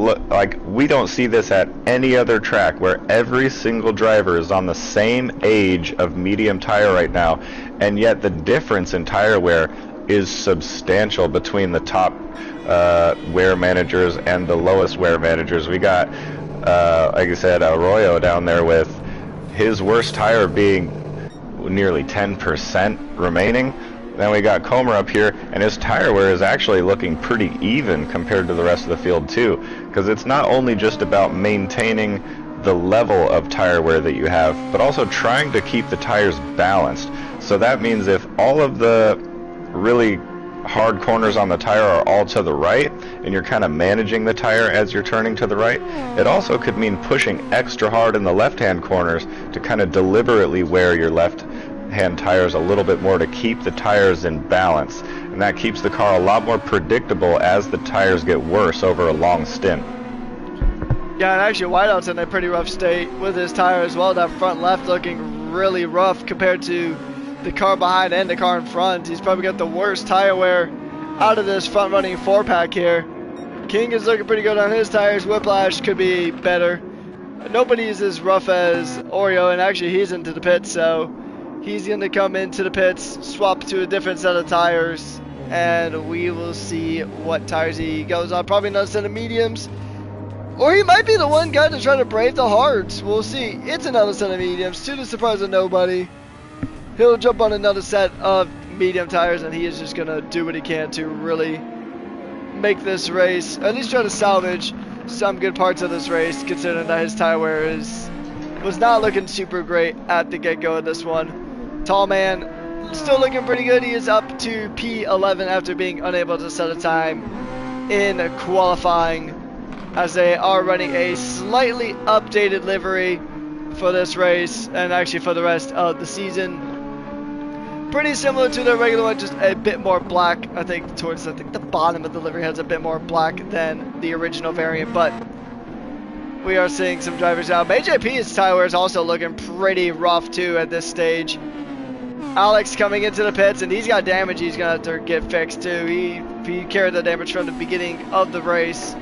we don't see this at any other track where every single driver is on the same age of medium tire right now, and yet the difference in tire wear is substantial between the top wear managers and the lowest wear managers. We got like I said, Arroyo down there with his worst tire being nearly 10% remaining. Then we got Comer up here, and his tire wear is actually looking pretty even compared to the rest of the field too, because it's not only just about maintaining the level of tire wear that you have, but also trying to keep the tires balanced. So that means if all of the really hard corners on the tire are all to the right, and you're kind of managing the tire as you're turning to the right, it also could mean pushing extra hard in the left-hand corners to kind of deliberately wear your left-hand tires a little bit more to keep the tires in balance, and that keeps the car a lot more predictable as the tires get worse over a long stint. Yeah, and actually Whiteout's in a pretty rough state with his tire as well. That front left looking really rough compared to the car behind and the car in front. He's probably got the worst tire wear out of this front running 4-pack here. King is looking pretty good on his tires. Whiplash could be better. Nobody is as rough as Oreo, and actually he's into the pits, so he's going to come into the pits, swap to a different set of tires, and we will see what tires he goes on. Probably another set of mediums, or he might be the one guy to try to brave the hards. We'll see. It's another set of mediums, to the surprise of nobody. He'll jump on another set of medium tires, and he is just going to do what he can to really make this race, at least try to salvage some good parts of this race, considering that his tire wear was not looking super great at the get-go of this one. Tall man, still looking pretty good. He is up to P11 after being unable to set a time in qualifying, as they are running a slightly updated livery for this race, and actually for the rest of the season. Pretty similar to the regular one, just a bit more black. I think the bottom of the livery has a bit more black than the original variant, but we are seeing some drivers out. AJP's tire wear is also looking pretty rough too at this stage. Alex coming into the pits, and he's got damage he's gonna have to get fixed too. He carried the damage from the beginning of the race.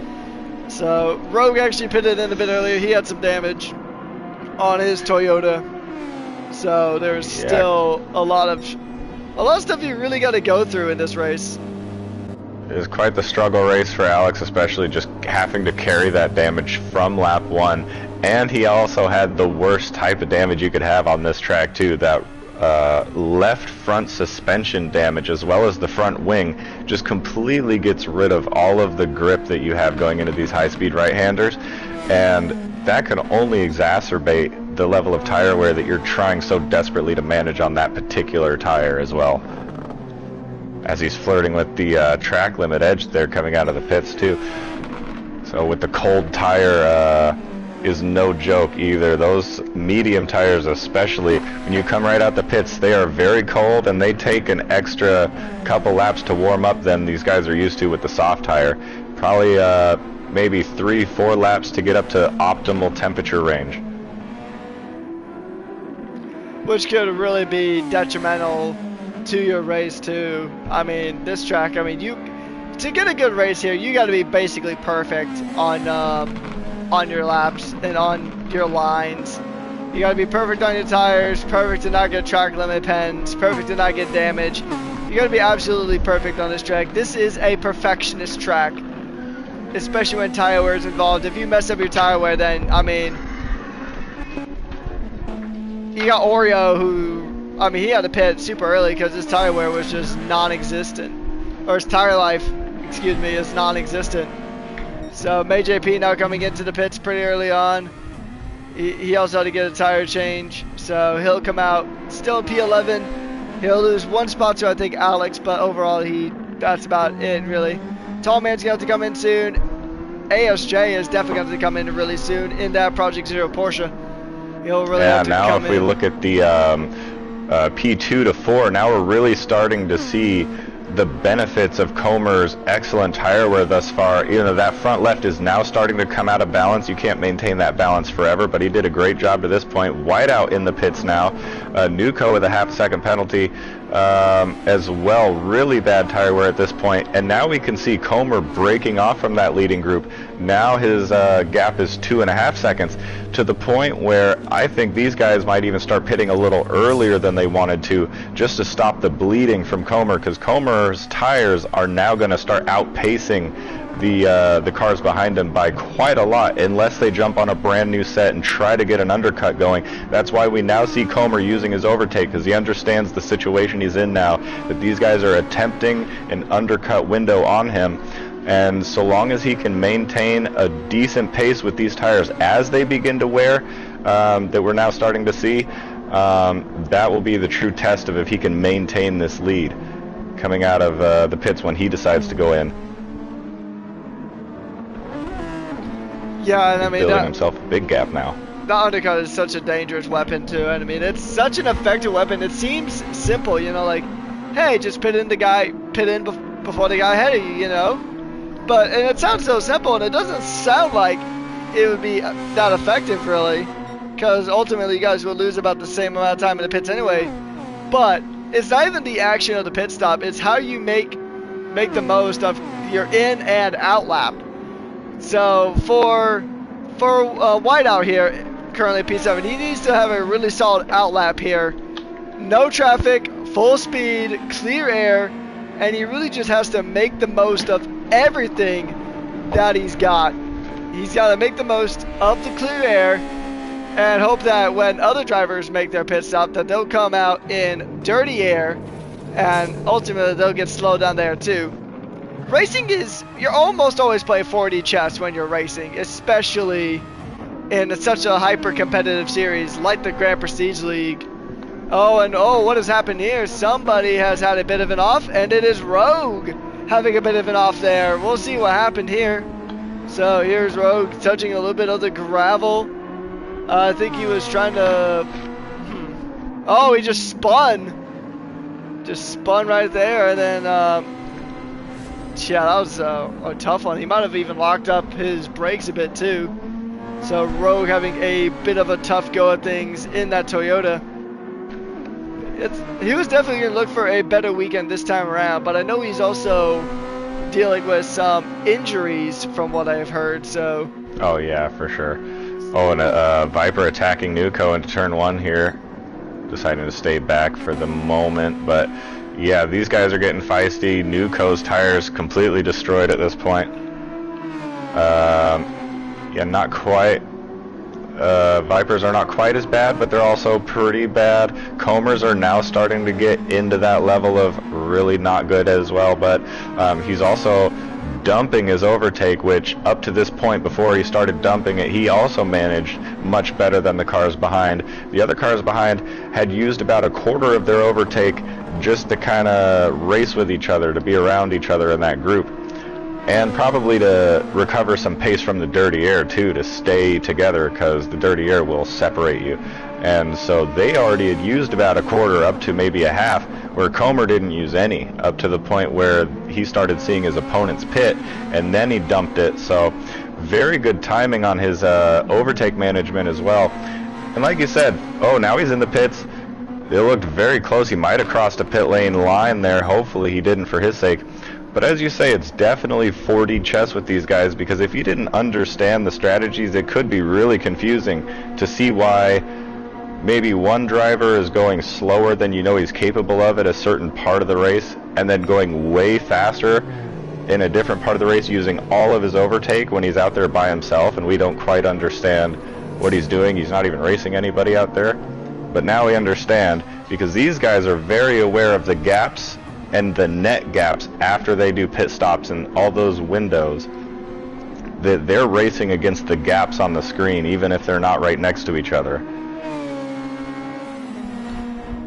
So Rogue actually pitted in a bit earlier. He had some damage on his Toyota. So there's still a lot of stuff you really got to go through in this race. It was quite the struggle race for Alex, especially just having to carry that damage from lap 1. And he also had the worst type of damage you could have on this track too. That left front suspension damage, as well as the front wing, just completely gets rid of all of the grip that you have going into these high-speed right-handers. And that can only exacerbate the level of tire wear that you're trying so desperately to manage on that particular tire as well. As he's flirting with the track limit edge there coming out of the pits too. So with the cold tire is no joke either. Those medium tires, especially when you come right out the pits, they are very cold and they take an extra couple laps to warm up than these guys are used to with the soft tire. Probably maybe 3-4 laps to get up to optimal temperature range. Which could really be detrimental to your race too. I mean, this track, I mean, to get a good race here, you got to be basically perfect on your laps and on your lines. You got to be perfect on your tires, perfect to not get track limit pens, perfect to not get damage. You got to be absolutely perfect on this track. This is a perfectionist track, especially when tire wear is involved. If you mess up your tire wear, then I mean, you got Oreo who, I mean, he had to pit super early because his tire wear was just non-existent. Or his tire life, excuse me, is non-existent. So MayJP now coming into the pits pretty early on. He also had to get a tire change. So he'll come out still in P11. He'll lose one spot to, I think, Alex, but overall that's about it, really. Tall Man's going to have to come in soon. ASJ is definitely going to come in really soon in that Project Zero Porsche. He'll really have to come in. Yeah, now if we look at the P2 to 4, now we're really starting to see the benefits of Comer's excellent tire wear thus far. You know, that front left is now starting to come out of balance. You can't maintain that balance forever, but he did a great job to this point. Whiteout in the pits now. Nuco with a half-second penalty as well. Really bad tire wear at this point. And now we can see Comer breaking off from that leading group. Now his gap is 2.5 seconds, to the point where I think these guys might even start pitting a little earlier than they wanted to, just to stop the bleeding from Comer, because Comer's tires are now going to start outpacing the cars behind him by quite a lot, unless they jump on a brand new set and try to get an undercut going. That's why we now see Comer using his overtake, because he understands the situation he's in now, that these guys are attempting an undercut window on him. And so long as he can maintain a decent pace with these tires as they begin to wear, that we're now starting to see, that will be the true test of if he can maintain this lead coming out of the pits when he decides to go in. Yeah, and I mean, building himself a big gap now. The undercut is such a dangerous weapon too, and I mean, it's such an effective weapon. It seems simple, you know, like, hey, just pit in before the guy ahead of you, you know. But, and it sounds so simple, and it doesn't sound like it would be that effective, really, because ultimately you guys will lose about the same amount of time in the pits anyway. But it's not even the action of the pit stop; it's how you make the most of your in and out lap. So for Whiteout here, currently P7, he needs to have a really solid out lap here. No traffic, full speed, clear air, and he really just has to make the most of everything that he's got. He's got to make the most of the clear air and hope that when other drivers make their pit stop that they'll come out in dirty air, and ultimately they'll get slowed down there too. Racing is, you're almost always playing 4D chess when you're racing, especially in such a hyper-competitive series like the Grand Prestige League. Oh, what has happened here? Somebody has had a bit of an off, and it is Rogue having a bit of an off there. We'll see what happened here. So here's Rogue touching a little bit of the gravel. I think he was trying to... Oh, he just spun. Just spun right there, and then... yeah, that was a tough one. He might have even locked up his brakes a bit too. So Rogue having a bit of a tough go at things in that Toyota. He was definitely going to look for a better weekend this time around, but I know he's also dealing with some injuries from what I've heard, so... Oh yeah, for sure. Oh, and Viper attacking Nuco into turn 1 here. Deciding to stay back for the moment, but yeah, these guys are getting feisty. Nuco's tires completely destroyed at this point. Yeah, not quite. Vipers are not quite as bad, but they're also pretty bad. Comers are now starting to get into that level of really not good as well, but he's also dumping his overtake, which up to this point before he started dumping it, he also managed much better than the cars behind. The other cars behind had used about a quarter of their overtake just to kind of race with each other, to be around each other in that group. And probably to recover some pace from the dirty air too, to stay together, because the dirty air will separate you. And so they already had used about a quarter up to maybe a half, where Comer didn't use any, up to the point where he started seeing his opponent's pit, and then he dumped it. So very good timing on his overtake management as well. And like you said, oh, now he's in the pits. It looked very close. He might have crossed a pit lane line there. Hopefully he didn't for his sake. But as you say, it's definitely 4D chess with these guys, because if you didn't understand the strategies, it could be really confusing to see why maybe one driver is going slower than you know he's capable of at a certain part of the race, and then going way faster in a different part of the race using all of his overtake when he's out there by himself, and we don't quite understand what he's doing. He's not even racing anybody out there. But now we understand, because these guys are very aware of the gaps and the net gaps after they do pit stops and all those windows, that they're racing against the gaps on the screen, even if they're not right next to each other.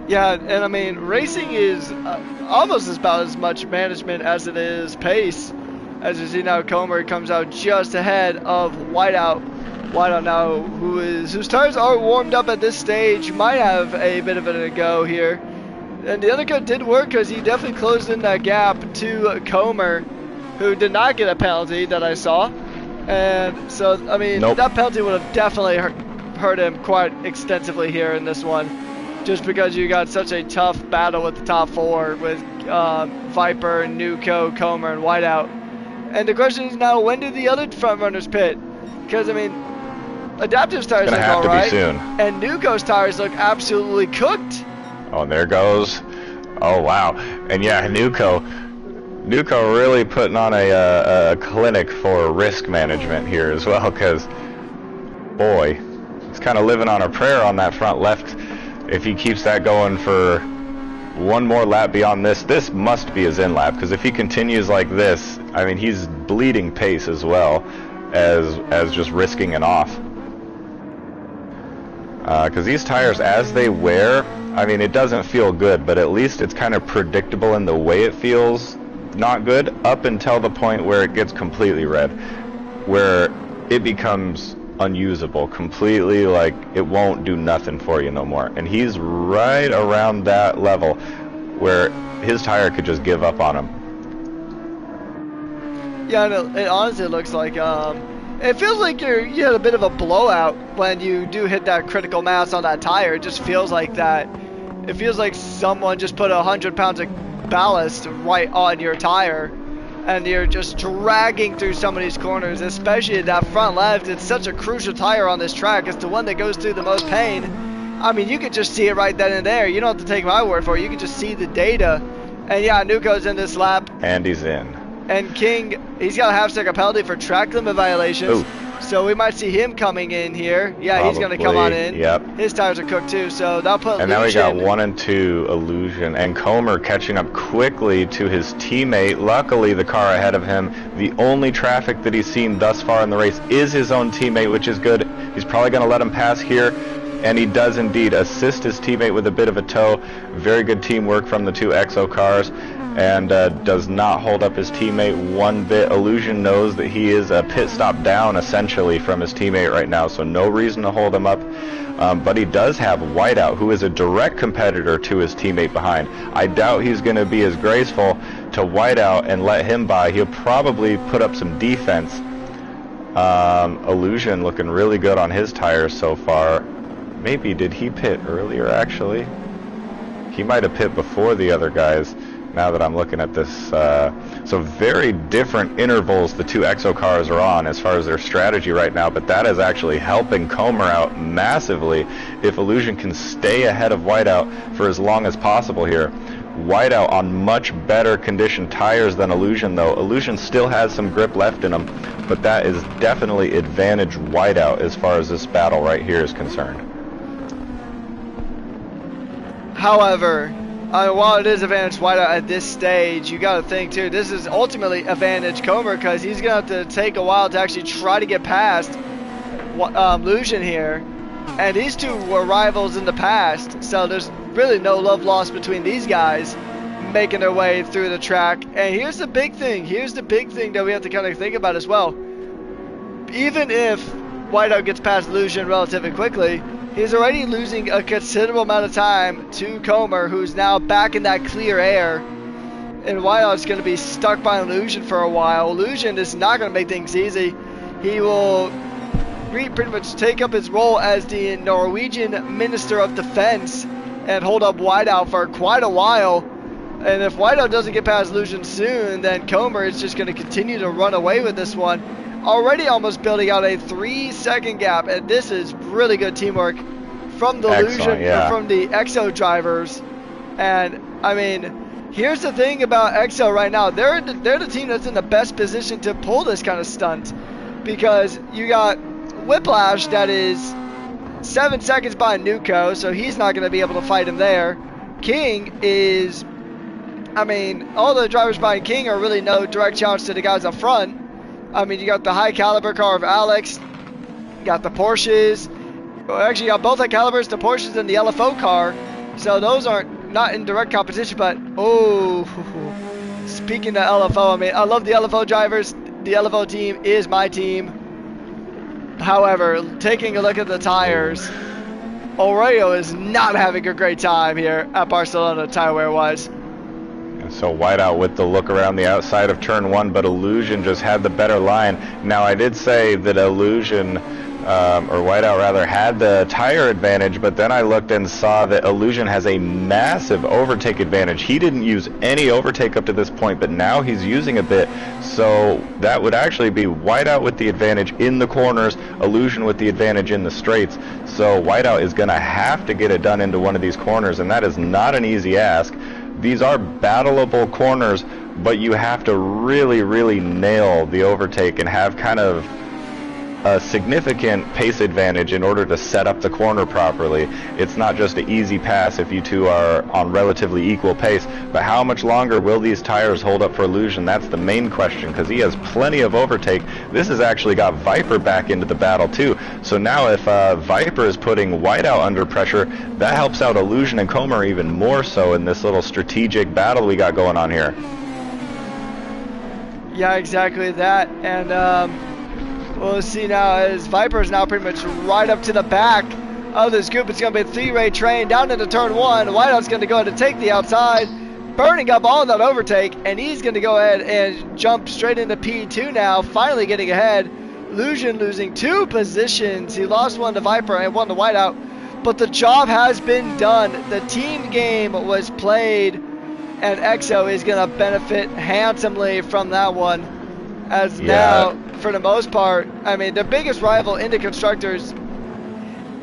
Yeah, and I mean, racing is almost about as much management as it is pace. As you see now, Comer comes out just ahead of Whiteout. Whiteout now, whose tires are warmed up at this stage, might have a bit of a go here. And the undercut did work, because he definitely closed in that gap to Comer, who did not get a penalty that I saw. And so, I mean, that penalty would have definitely hurt him quite extensively here in this one, just because you got such a tough battle with the top 4 with Viper, Nuco, Comer, and Whiteout. And the question is now, when do the other front runners pit? Because, I mean, Adaptive's tires look alright, and Nuco's tires look absolutely cooked. Oh, and there goes. Oh, wow. And yeah, Nuco really putting on a clinic for risk management here as well, because, boy, he's kind of living on a prayer on that front left. If he keeps that going for one more lap beyond this must be his in lap, because if he continues like this, I mean, he's bleeding pace as well as just risking it off. Because these tires, as they wear, I mean, it doesn't feel good, but at least it's kind of predictable in the way it feels not good, up until the point where it gets completely red, where it becomes unusable completely, like it won't do nothing for you no more. And he's right around that level where his tire could just give up on him. Yeah, no, it honestly looks like it feels like you had a bit of a blowout when you do hit that critical mass on that tire. It just feels like that. It feels like someone just put 100 pounds of ballast right on your tire, and you're just dragging through some of these corners, especially that front left. It's such a crucial tire on this track. It's the one that goes through the most pain. I mean, you could just see it right then and there. You don't have to take my word for it. You can just see the data. And yeah, Nuco's in this lap. And he's in. And King, he's got a half-second penalty for track limit violations. Ooh. So we might see him coming in here. Yeah, probably. He's going to come on in. Yep. His tires are cooked too, so that'll put And now we got 1 and 2 Illusion. And Comer catching up quickly to his teammate. Luckily, the car ahead of him, the only traffic that he's seen thus far in the race is his own teammate, which is good. He's probably going to let him pass here. And he does indeed assist his teammate with a bit of a tow. Very good teamwork from the 2 EXO cars. And does not hold up his teammate one bit. Illusion knows that he is a pit stop down essentially from his teammate right now, so no reason to hold him up. But he does have Whiteout, who is a direct competitor to his teammate behind. I doubt he's going to be as graceful to Whiteout and let him by. He'll probably put up some defense. Illusion looking really good on his tires so far. Maybe did he pit earlier actually? He might have pit before the other guys. now that I'm looking at this. So very different intervals the two EXO cars are on as far as their strategy right now, but that is actually helping Comer out massively if Illusion can stay ahead of Whiteout for as long as possible here. Whiteout on much better conditioned tires than Illusion, though. Illusion still has some grip left in them, but that is definitely advantage Whiteout as far as this battle right here is concerned. However, while it is advantage Whiteout at this stage, you got to think too, this is ultimately advantage Comer, because he's going to have to take a while to actually try to get past Illusion here. And these two were rivals in the past, so there's really no love lost between these guys making their way through the track. And here's the big thing. Here's the big thing that we have to kind of think about as well. Even if Whiteout gets past Illusion relatively quickly, he's already losing a considerable amount of time to Comer, who's now back in that clear air. And Whiteout's going to be stuck by Illusion for a while. Illusion is not going to make things easy. He will pretty much take up his role as the Norwegian Minister of Defense and hold up Whiteout for quite a while. And if Whiteout doesn't get past Illusion soon, then Comer is just going to continue to run away with this one. Already almost building out a 3-second gap, and this is really good teamwork from the Illusion, from the EXO drivers. And I mean, here's the thing about EXO right now: they're the team that's in the best position to pull this kind of stunt, because you got Whiplash that is 7 seconds behind Nuko, so he's not going to be able to fight him there. King is, I mean, all the drivers behind King are really no direct challenge to the guys up front. I mean, you got the high caliber car of Alex, you got the Porsches. Well, actually, you got both high calibers, the Porsches and the LFO car. So those aren't not in direct competition, but oh, speaking of LFO, I mean, I love the LFO drivers. The LFO team is my team. However, taking a look at the tires, Oreo is not having a great time here at Barcelona tire wear wise. So Whiteout with the look around the outside of turn 1, but Illusion just had the better line. Now I did say that Illusion, or Whiteout rather, had the tire advantage, but then I looked and saw that Illusion has a massive overtake advantage. He didn't use any overtake up to this point, but now he's using a bit. So that would actually be Whiteout with the advantage in the corners, Illusion with the advantage in the straights. So Whiteout is going to have to get it done into one of these corners, and that is not an easy ask. These are battleable corners, but you have to really, really nail the overtake and have kind of a significant pace advantage in order to set up the corner properly. It's not just an easy pass if you two are on relatively equal pace, but how much longer will these tires hold up for Illusion? That's the main question, because he has plenty of overtake. This has actually got Viper back into the battle too, so now if Viper is putting Whiteout under pressure, that helps out Illusion and Comer even more so in this little strategic battle we got going on here. Yeah, exactly that. And we'll see now as Viper is now pretty much right up to the back of this group. It's going to be a 3-way train down into turn 1. Whiteout's going to go ahead and take the outside, burning up all of that overtake, and he's going to go ahead and jump straight into P2 now, finally getting ahead. Illusion losing 2 positions. He lost 1 to Viper and 1 to Whiteout, but the job has been done. The team game was played, and EXO is going to benefit handsomely from that one, as now, for the most part, I mean, the biggest rival in the constructors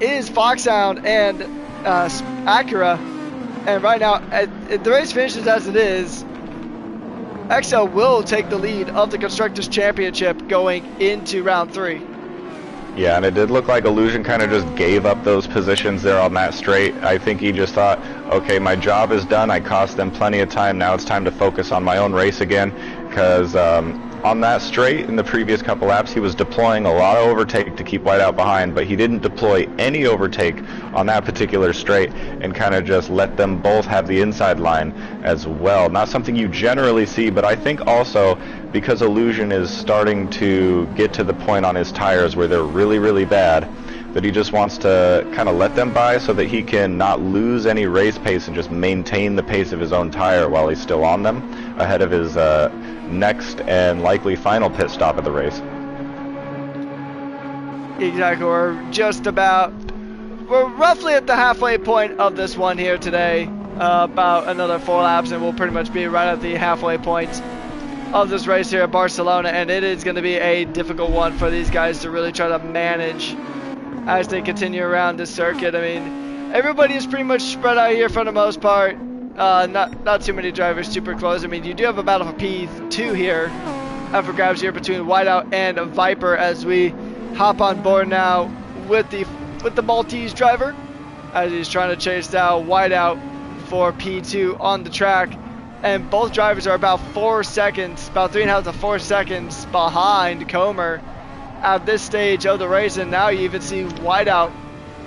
is Foxhound and Acura, and right now, the race finishes as it is, EXO will take the lead of the Constructors' Championship going into round 3. Yeah, and it did look like Illusion kind of just gave up those positions there on that straight. I think he just thought, okay, my job is done, I cost them plenty of time, now it's time to focus on my own race again, because on that straight in the previous couple laps he was deploying a lot of overtake to keep Whiteout behind, but he didn't deploy any overtake on that particular straight and kind of just let them both have the inside line as well. Not something you generally see, but I think also because Illusion is starting to get to the point on his tires where they're really, really bad, that he just wants to kind of let them by so that he can not lose any race pace and just maintain the pace of his own tire while he's still on them ahead of his next and likely final pit stop of the race. Exactly, we're roughly at the halfway point of this one here today. about another 4 laps, and we'll pretty much be right at the halfway point of this race here at Barcelona, and it is going to be a difficult one for these guys to really try to manage as they continue around this circuit. I mean, everybody is pretty much spread out here for the most part. Not too many drivers super close. I mean, you do have a battle for P2 here, for grabs here between Whiteout and Viper as we hop on board now with the Maltese driver as he's trying to chase down Whiteout for P2 on the track. And both drivers are about 4 seconds, about 3.5 to 4 seconds behind Comer at this stage of the race. And now you even see Whiteout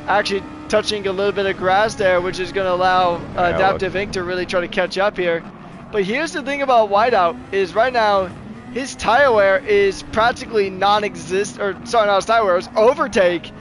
actually touching a little bit of grass there, which is going to allow Adaptive Ink to really try to catch up here. But here's the thing about Whiteout is right now his tire wear is practically non-existent, or sorry, not his tire wear, his overtake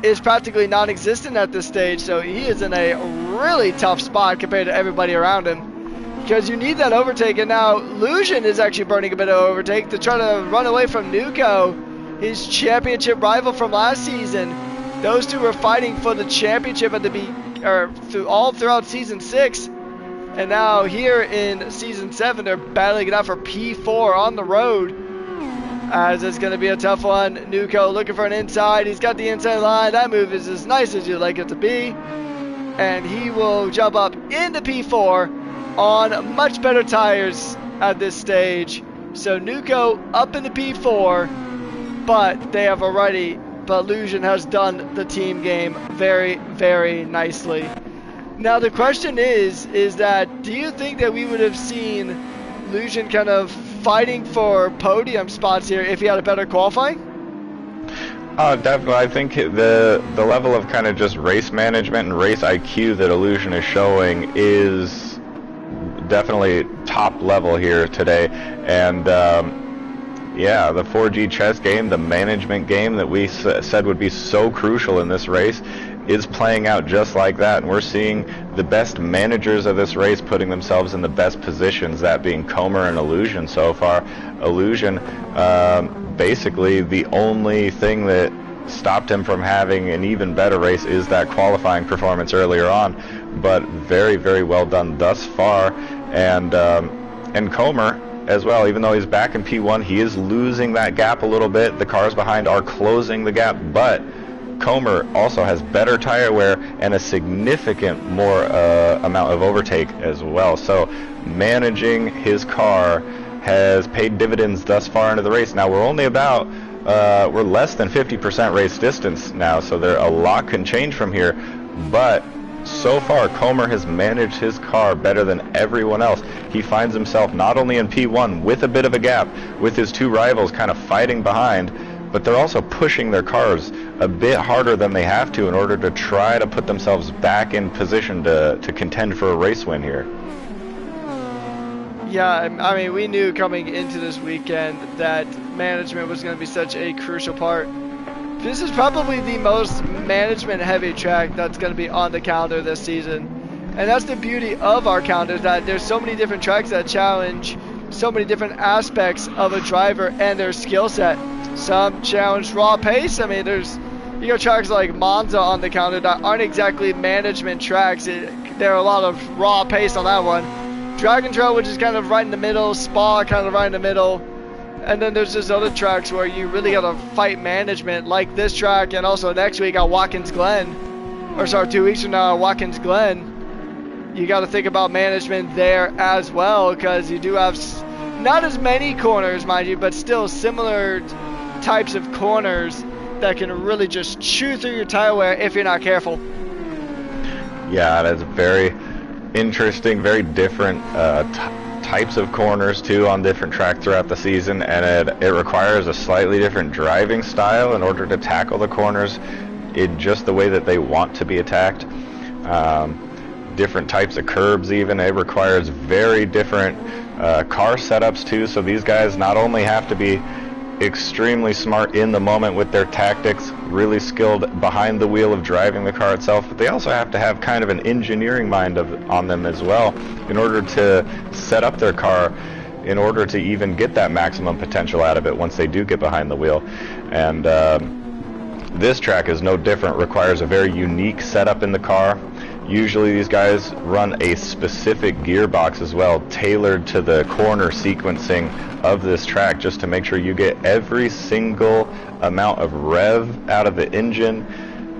is practically non-existent at this stage. So he is in a really tough spot compared to everybody around him, because you need that overtake. And now Lucian is actually burning a bit of overtake to try to run away from Nuko, his championship rival from last season. Those two were fighting for the championship at the all throughout season 6, and now here in season 7 they're battling it out for P4 on the road. As it's going to be a tough one. Nuko looking for an inside. He's got the inside line. That move is as nice as you'd like it to be, and he will jump up into P4 on much better tires at this stage. So Nuko up into P4, but they have already. But Lucian has done the team game very, very nicely. Now the question is that do you think that we would have seen Lucian kind of fighting for podium spots here if he had a better qualifying? Definitely. I think the level of kind of just race management and race IQ that Illusion is showing is definitely top level here today. And yeah, the 4G chess game, the management game that we said would be so crucial in this race is playing out just like that. And we're seeing the best managers of this race putting themselves in the best positions, that being Comer and Illusion so far. Illusion, basically the only thing that stopped him from having an even better race is that qualifying performance earlier on. But very, very well done thus far. And Comer as well, even though he's back in P1, he is losing that gap a little bit. The cars behind are closing the gap, but Comer also has better tire wear and a significant more amount of overtake as well. So managing his car has paid dividends thus far into the race. Now we're only about we're less than 50% race distance now, so a lot can change from here, but so far Comer has managed his car better than everyone else. He finds himself not only in P1 with a bit of a gap with his two rivals kind of fighting behind, but they're also pushing their cars a bit harder than they have to in order to try to put themselves back in position to contend for a race win here. Yeah, I mean, we knew coming into this weekend that management was going to be such a crucial part. This is probably the most management-heavy track that's going to be on the calendar this season. And that's the beauty of our calendar, that there's so many different tracks that challenge so many different aspects of a driver and their skill set. Some challenge raw pace. I mean, you got tracks like Monza on the calendar that aren't exactly management tracks. There are a lot of raw pace on that one. Dragon Trail, which is kind of right in the middle. Spa, kind of right in the middle. And then there's just other tracks where you really got to fight management, like this track, and also next week at Watkins Glen, or sorry, 2 weeks from now at Watkins Glen. You got to think about management there as well, because you do have not as many corners, mind you, but still similar types of corners that can really just chew through your tire wear if you're not careful. Yeah, that's very interesting, very different types of corners too on different tracks throughout the season, and it requires a slightly different driving style in order to tackle the corners in just the way that they want to be attacked. Different types of curbs even, it requires very different car setups too, so these guys not only have to be extremely smart in the moment with their tactics, really skilled behind the wheel of driving the car itself, but they also have to have kind of an engineering mind on them as well in order to set up their car in order to even get that maximum potential out of it once they do get behind the wheel. And this track is no different, requires a very unique setup in the car. Usually these guys run a specific gearbox as well, tailored to the corner sequencing of this track, just to make sure you get every single amount of rev out of the engine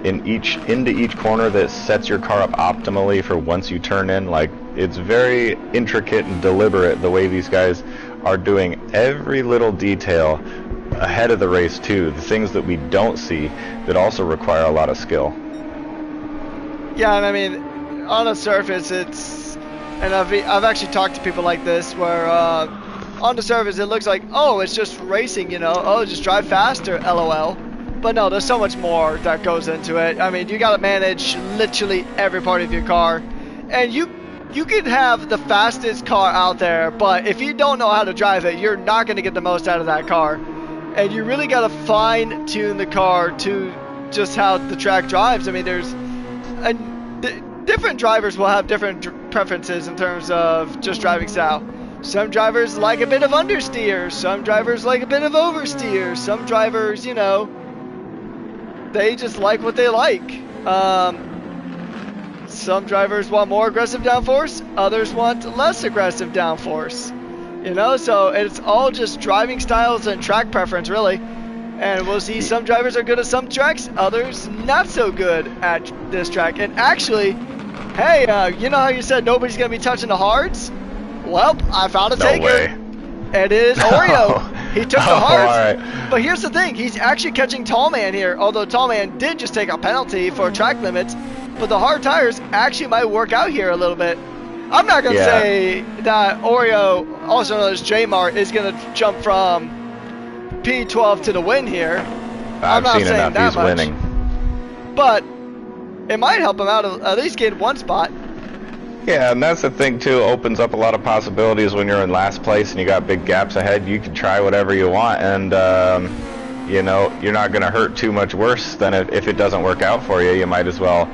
into each corner that sets your car up optimally for once you turn in. Like, it's very intricate and deliberate the way these guys are doing every little detail ahead of the race too, the things that we don't see that also require a lot of skill. Yeah, and I mean, on the surface, and I've actually talked to people like this where on the surface it looks like, oh, it's just racing, you know, oh, just drive faster, LOL. But no, there's so much more that goes into it. I mean, you got to manage literally every part of your car, and you can have the fastest car out there, but if you don't know how to drive it, you're not going to get the most out of that car. And you really got to fine tune the car to just how the track drives. I mean, different drivers will have different preferences in terms of just driving style. Some drivers like a bit of understeer, some drivers like a bit of oversteer, some drivers, you know, they just like what they like. Some drivers want more aggressive downforce, others want less aggressive downforce. You know, so it's all just driving styles and track preference, really. And we'll see some drivers are good at some tracks, others not so good at this track. And actually, hey, you know how you said nobody's going to be touching the hards? Well, I found a taker. Way. It is Oreo. He took the hards. Right. But here's the thing. He's actually catching Tallman here, although Tallman did just take a penalty for track limits. But the hard tires actually might work out here a little bit. I'm not going to say that Oreo, also known as J-Mart, is going to jump from P12 to the win here. I'm not seen saying enough that he's much. winning. But it might help him out at least get one spot. Yeah, and that's the thing too, opens up a lot of possibilities when you're in last place and you got big gaps ahead. You can try whatever you want, and you know, you're not going to hurt too much worse than if it doesn't work out for you. You might as well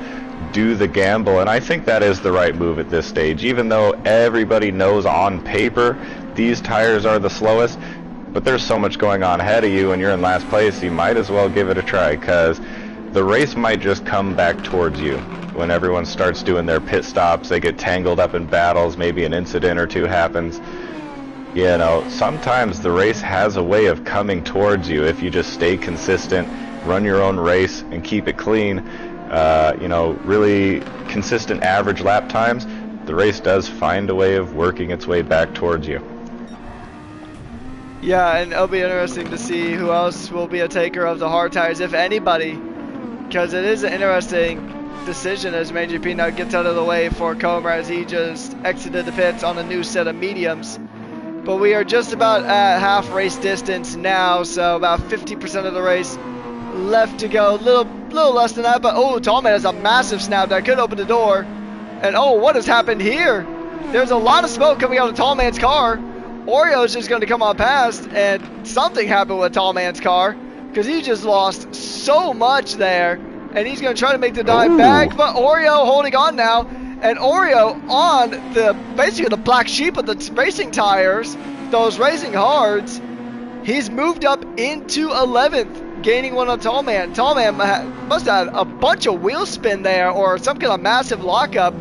do the gamble, and I think that is the right move at this stage, even though everybody knows on paper these tires are the slowest. But there's so much going on ahead of you and you're in last place, you might as well give it a try, because the race might just come back towards you. When everyone starts doing their pit stops, they get tangled up in battles, maybe an incident or two happens. You know, sometimes the race has a way of coming towards you if you just stay consistent, run your own race, and keep it clean. You know, really consistent average lap times, the race does find a way of working its way back towards you. Yeah, and it'll be interesting to see who else will be a taker of the hard tires, if anybody, because it is an interesting decision as Major P now gets out of the way for Comer as he just exited the pits on a new set of mediums. But we are just about at half race distance now, so about 50% of the race left to go. A little less than that, but oh, Tallman has a massive snap that could open the door. And oh, what has happened here? There's a lot of smoke coming out of Tallman's car. Oreo's just going to come on past, and something happened with Tallman's car, because he just lost so much there, and he's going to try to make the dive back, but Oreo holding on now, and Oreo on basically the black sheep of the racing tires, those racing hards. He's moved up into 11th, gaining one on Tallman. Tallman must have had a bunch of wheel spin there, or some kind of massive lockup,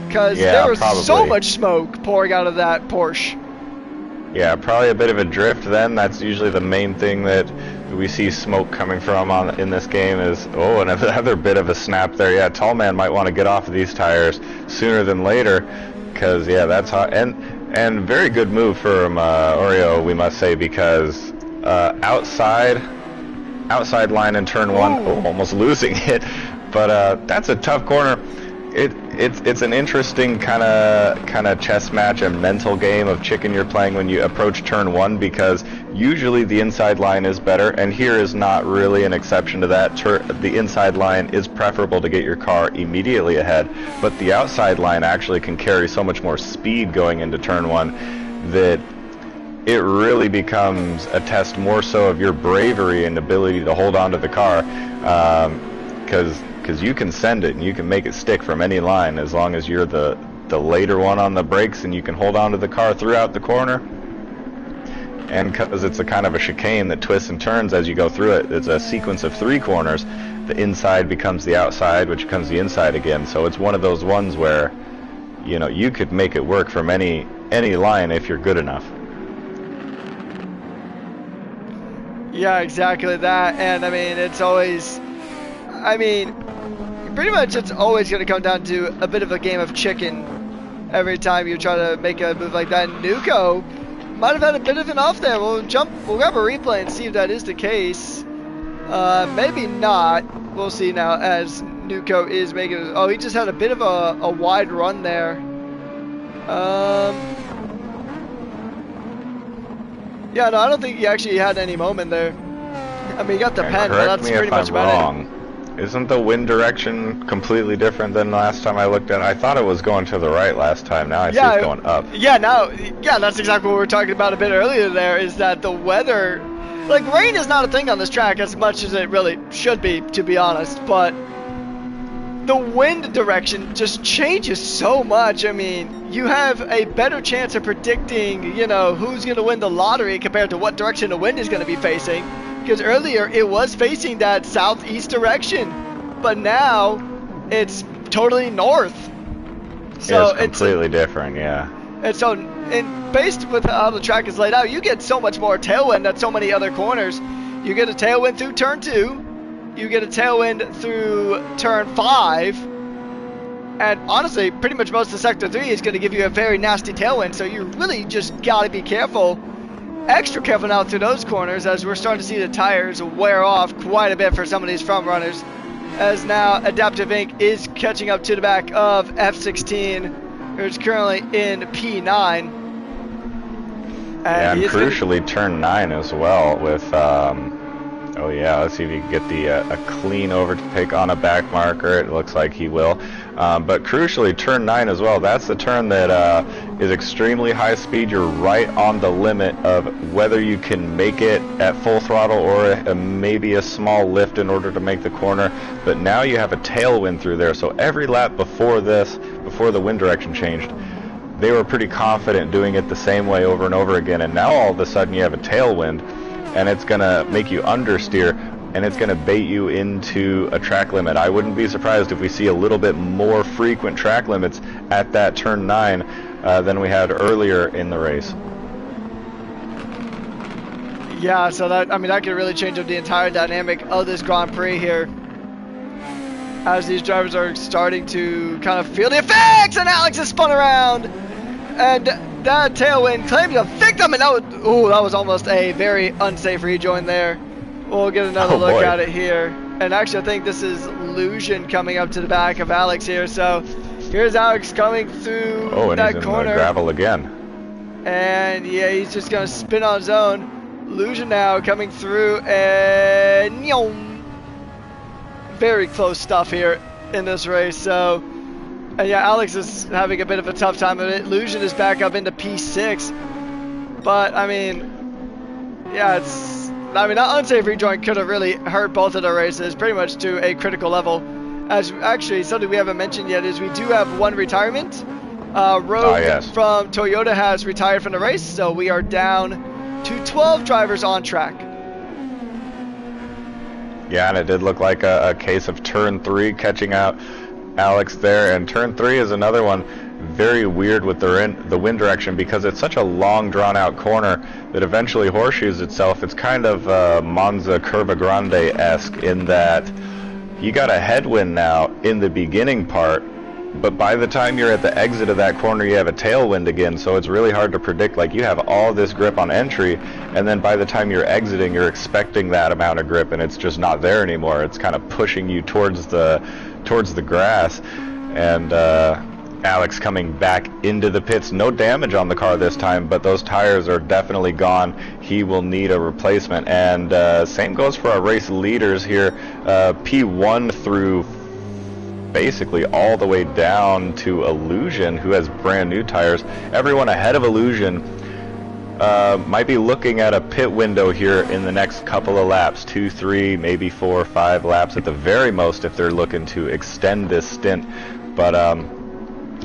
because there was so much smoke pouring out of that Porsche. Yeah, probably a bit of a drift then. That's usually the main thing that we see smoke coming from in this game is, oh, another bit of a snap there. Yeah, Tallman might want to get off of these tires sooner than later, because, yeah, that's hot. And very good move from Oreo, we must say, because outside line in turn one, almost losing it. But that's a tough corner. It's an interesting kind of chess match, a mental game of chicken you're playing when you approach turn one, because usually the inside line is better, and here is not really an exception to that. The inside line is preferable to get your car immediately ahead, but the outside line actually can carry so much more speed going into turn one that it really becomes a test more so of your bravery and ability to hold on to the car, because you can send it and you can make it stick from any line as long as you're the later one on the brakes and you can hold on to the car throughout the corner. And because it's a kind of a chicane that twists and turns as you go through it, it's a sequence of 3 corners. The inside becomes the outside, which becomes the inside again. So it's one of those ones where, you know, you could make it work from any line if you're good enough. Yeah, exactly that. And I mean, it's always, I mean, pretty much it's always going to come down to a bit of a game of chicken every time you try to make a move like that. And Nuko might have had a bit of an off there. We'll grab a replay and see if that is the case. Maybe not. We'll see now as Nuko is making, oh, he just had a bit of a wide run there. Yeah, no, I don't think he actually had any moment there. I mean, he got the pen, but that's pretty much about it. Isn't the wind direction completely different than last time I looked at it? I thought it was going to the right last time. Now I see it's going up. Yeah, that's exactly what we were talking about a bit earlier there, is that the weather, like, rain is not a thing on this track as much as it really should be, to be honest, but the wind direction just changes so much. I mean, you have a better chance of predicting, you know, who's going to win the lottery compared to what direction the wind is going to be facing. Because earlier it was facing that southeast direction, but now it's totally north. So it's completely different, yeah. And so, based with how the track is laid out, you get so much more tailwind at so many other corners. You get a tailwind through turn 2. You get a tailwind through turn 5, and honestly, pretty much most of sector 3 is going to give you a very nasty tailwind, so you really just got to be careful, extra careful now through those corners, as we're starting to see the tires wear off quite a bit for some of these front runners, as now Adaptive Inc. is catching up to the back of F16, who's currently in P9. And crucially turn 9 as well with oh yeah, let's see if he can get the a clean overtake on a back marker. It looks like he will. But crucially, turn 9 as well. That's the turn that is extremely high speed. You're right on the limit of whether you can make it at full throttle or maybe a small lift in order to make the corner. But now you have a tailwind through there. So every lap before this, before the wind direction changed, they were pretty confident doing it the same way over and over again. And now all of a sudden you have a tailwind, and it's going to make you understeer, and it's going to bait you into a track limit. I wouldn't be surprised if we see a little bit more frequent track limits at that turn 9 than we had earlier in the race. Yeah, so that, I mean, that could really change up the entire dynamic of this Grand Prix here, as these drivers are starting to kind of feel the effects, and Alex is spun around, and that tailwind claimed a victim, and that was almost a very unsafe rejoin there. We'll get another look at it here. And actually, I think this is Lucian coming up to the back of Alex here. So here's Alex coming through and that he's corner. In the gravel again. And yeah, he's just going to spin on his own. Lucian now coming through, and very close stuff here in this race. So, and yeah, Alex is having a bit of a tough time of it. Lucian is back up into P6. But, I mean, yeah, that unsafe rejoin could have really hurt both of the races pretty much to a critical level. As actually, something we haven't mentioned yet is we do have one retirement. Rogue from Toyota has retired from the race, so we are down to 12 drivers on track. Yeah, and it did look like a case of turn 3 catching out Alex there, and turn 3 is another one very weird with the wind direction, because it's such a long drawn out corner that eventually horseshoes itself. It's kind of Monza Curva Grande-esque in that you got a headwind now in the beginning part, but by the time you're at the exit of that corner you have a tailwind again, so it's really hard to predict. Like, you have all this grip on entry, and then by the time you're exiting you're expecting that amount of grip, and it's just not there anymore. It's kind of pushing you towards the grass. And Alex coming back into the pits. No damage on the car this time, but those tires are definitely gone. He will need a replacement. And same goes for our race leaders here. P1 through basically all the way down to Illusion, who has brand new tires. Everyone ahead of Illusion might be looking at a pit window here in the next couple of laps, 2, 3, maybe 4 or 5 laps at the very most if they're looking to extend this stint. But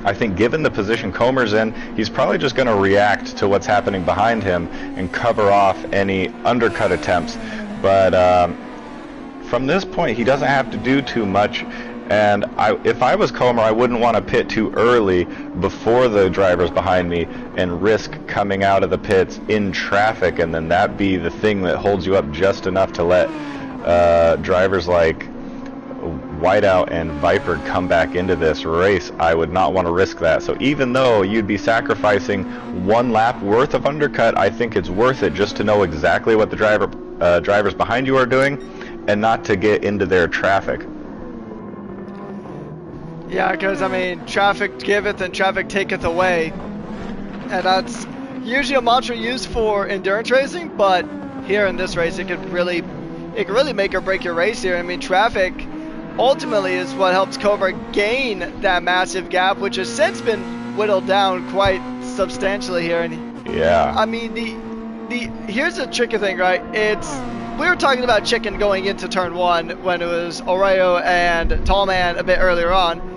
I think given the position Comer's in, he's probably just going to react to what's happening behind him and cover off any undercut attempts. But from this point, he doesn't have to do too much. And if I was Comer, I wouldn't want to pit too early before the drivers behind me and risk coming out of the pits in traffic, and then that be the thing that holds you up just enough to let drivers like Whiteout and Viper come back into this race. I would not want to risk that. So even though you'd be sacrificing one lap worth of undercut, I think it's worth it just to know exactly what the drivers behind you are doing and not to get into their traffic. Yeah, because, I mean, traffic giveth and traffic taketh away. And that's usually a mantra used for endurance racing, but here in this race, it could really make or break your race here. I mean, traffic ultimately is what helps Comer gain that massive gap, which has since been whittled down quite substantially here. And yeah, I mean, here's the tricky thing, right? We were talking about chicken going into turn 1 when it was Oreo and Tallman a bit earlier on.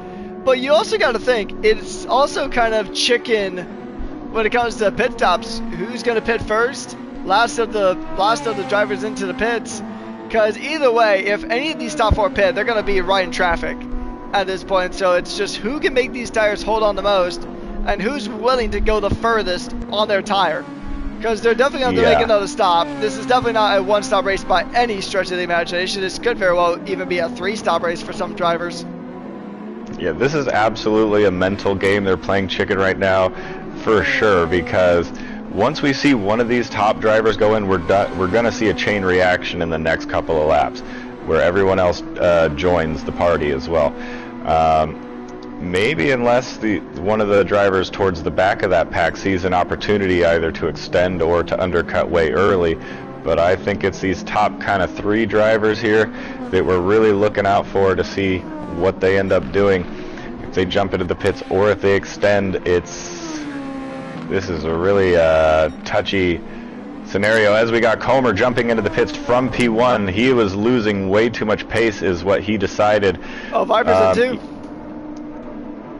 But you also got to think, it's also kind of chicken when it comes to pit stops. Who's going to pit first? Last of the drivers into the pits. Because either way, if any of these top 4 pit, they're going to be right in traffic at this point. So it's just who can make these tires hold on the most and who's willing to go the furthest on their tire. Because they're definitely going to make another stop. This is definitely not a one-stop race by any stretch of the imagination. This could very well even be a 3-stop race for some drivers. Yeah, this is absolutely a mental game. They're playing chicken right now for sure, because once we see one of these top drivers go in, we're going to see a chain reaction in the next couple of laps where everyone else joins the party as well. Maybe unless one of the drivers towards the back of that pack sees an opportunity either to extend or to undercut way early. But I think it's these top kind of 3 drivers here that we're really looking out for to see what they end up doing. If they jump into the pits or if they extend, this is a really touchy scenario. As we got Comer jumping into the pits from P1, he was losing way too much pace is what he decided. Oh, Viper's in 2.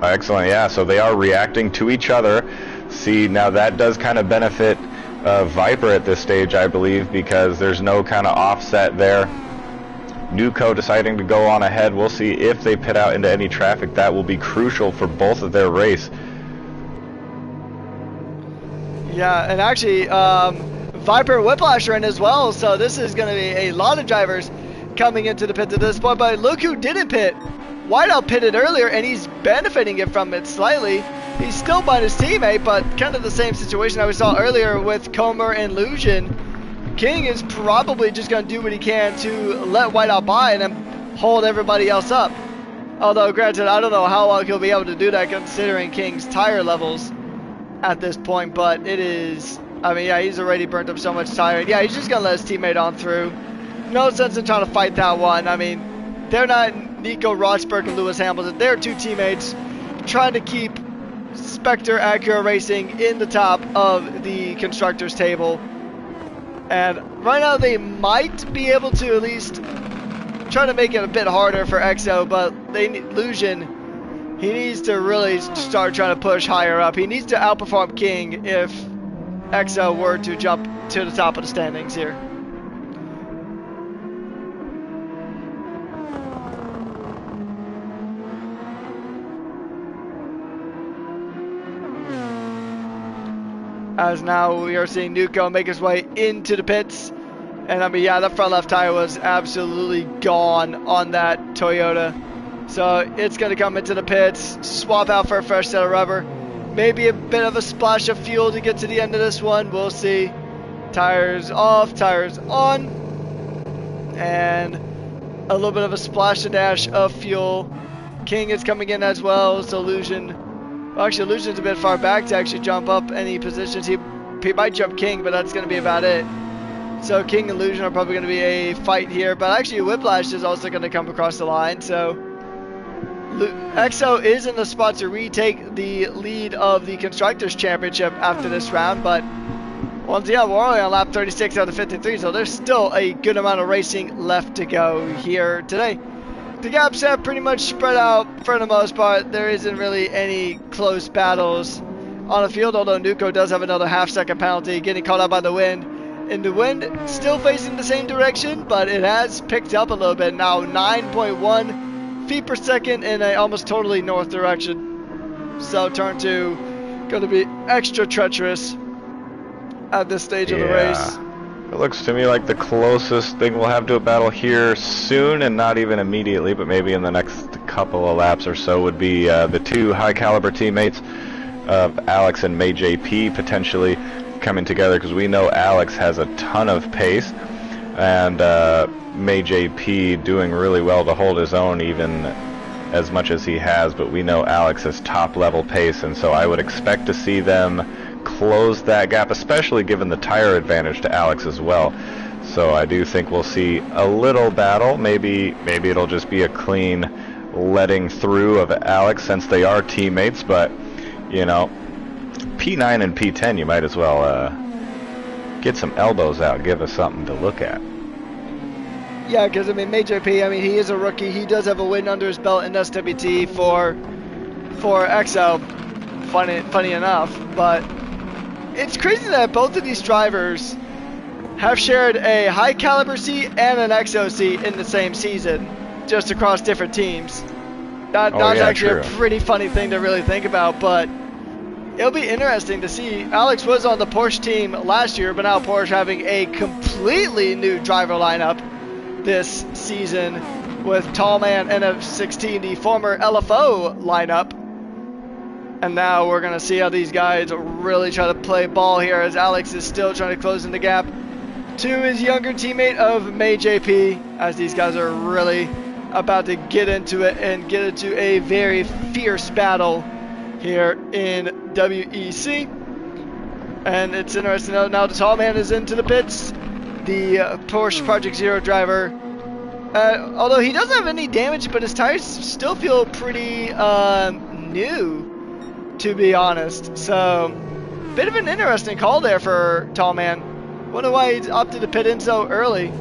Excellent, yeah, so they are reacting to each other. See, now that does kind of benefit Viper at this stage, I believe, because there's no kind of offset there. Nuco deciding to go on ahead. We'll see if they pit out into any traffic. That will be crucial for both of their race. Yeah, and actually, Viper and Whiplash are in as well, so this is going to be a lot of drivers coming into the pit at this point. But look who didn't pit. Whiteout pitted earlier, and he's benefiting it from it slightly. He's still by his teammate, but kind of the same situation that we saw earlier with Comer and Lusion. King is probably just going to do what he can to let Whiteout by and then hold everybody else up. Although, granted, I don't know how long he'll be able to do that considering King's tire levels at this point, but it is... I mean, yeah, he's already burnt up so much tire. Yeah, he's just going to let his teammate on through. No sense in trying to fight that one. I mean, they're not Nico Rosberg and Lewis Hamilton. They're 2 teammates trying to keep Spectre Acura Racing in the top of the constructors table. And right now they might be able to at least try to make it a bit harder for EXO, but Lusion, he needs to really start trying to push higher up. He needs to outperform King if EXO were to jump to the top of the standings here. As now we are seeing Nuco make his way into the pits. And I mean, yeah, that front left tire was absolutely gone on that Toyota. So it's going to come into the pits, swap out for a fresh set of rubber. Maybe a bit of a splash of fuel to get to the end of this one. We'll see. Tires off, tires on. And a little bit of a splash and dash of fuel. King is coming in as well, so Lusion... Well, actually, Lucian's a bit far back to actually jump up any positions. He might jump King, but that's going to be about it. So King and Lucian are probably going to be a fight here. But actually, Whiplash is also going to come across the line. So EXO is in the spot to retake the lead of the Constructors' Championship after this round. But once again, we're only on lap 36 out of 53, so there's still a good amount of racing left to go here today. the gaps have pretty much spread out for the most part. There isn't really any close battles on the field, although Nuko does have another half-second penalty, getting caught up by the wind. And the wind still facing the same direction, but it has picked up a little bit now, 9.1 feet per second in a almost totally north direction. So turn 2 going to be extra treacherous at this stage of the race. It looks to me like the closest thing we'll have to a battle here soon, and not even immediately, but maybe in the next couple of laps or so, would be the 2 high-caliber teammates of Alex and May JP potentially coming together, because we know Alex has a ton of pace, and May JP doing really well to hold his own even as much as he has, but we know Alex has top-level pace, and so I would expect to see them close that gap, especially given the tire advantage to Alex as well. So I do think we'll see a little battle. Maybe it'll just be a clean letting through of Alex, since they are teammates, but you know, P9 and P10, you might as well get some elbows out, give us something to look at. Yeah, because I mean, Major P, I mean, he is a rookie. He does have a win under his belt in SWT for XO. Funny enough, but it's crazy that both of these drivers have shared a high caliber seat and an XO seat in the same season, just across different teams. That's actually true. A pretty funny thing to really think about, but it'll be interesting to see. Alex was on the Porsche team last year, but now Porsche having a completely new driver lineup this season with Tallman NF16, the former LFO lineup. And now we're going to see how these guys really try to play ball here, as Alex is still trying to close in the gap to his younger teammate of May JP, as these guys are really about to get into it and get into a very fierce battle here in WEC. And it's interesting to note now the Tallman is into the pits, the Porsche Project Zero driver. Although he doesn't have any damage, but his tires still feel pretty new, to be honest. So, bit of an interesting call there for Tallman. Wonder why he opted to pit in so early.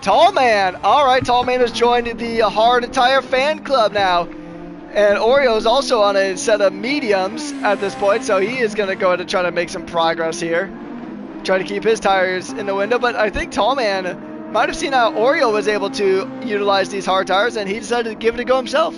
Tallman. All right, Tallman has joined the Hard Tire fan club now. And Oreo is also on a set of mediums at this point, so he is going to go ahead and try to make some progress here. Try to keep his tires in the window, but I think Tallman might have seen how Oreo was able to utilize these hard tires, and he decided to give it a go himself.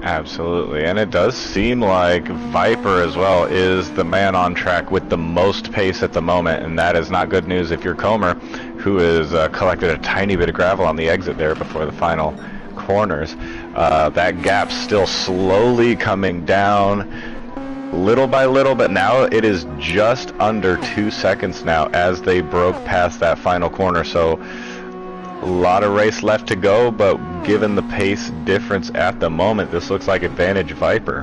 Absolutely, and it does seem like Viper as well is the man on track with the most pace at the moment, and that is not good news if you're Comer, who has collected a tiny bit of gravel on the exit there before the final corners. That gap's still slowly coming down, little by little, but now it is just under 2 seconds now as they broke past that final corner. So a lot of race left to go, but given the pace difference at the moment, this looks like advantage Viper.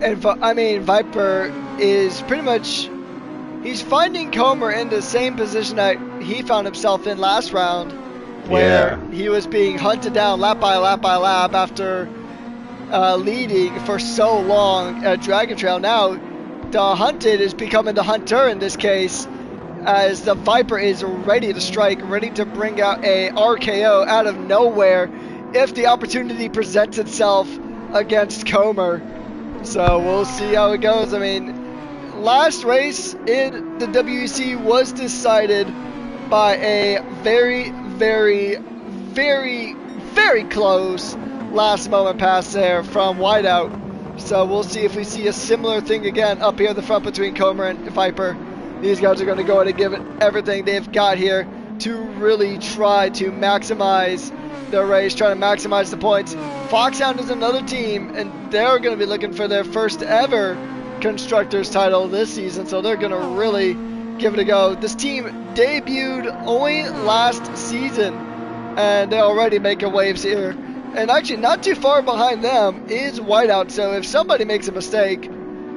And I mean, Viper is pretty much, he's finding Comer in the same position that he found himself in last round, where he was being hunted down lap by lap by lap after leading for so long at Dragon Trail. Now the hunted is becoming the hunter in this case, as the Viper is ready to strike, ready to bring out a RKO out of nowhere if the opportunity presents itself against Comer. So we'll see how it goes. I mean, last race in the WEC was decided by a very, very, very, very close last moment pass there from Whiteout. So we'll see if we see a similar thing again up here at the front between Comer and Viper. These guys are going to go ahead and give it everything they've got here to really try to maximize the race, try to maximize the points. Foxhound is another team, and they're going to be looking for their first ever Constructors title this season, so they're going to really give it a go. This team debuted only last season, and they're already making waves here. And actually, not too far behind them is Whiteout, so if somebody makes a mistake,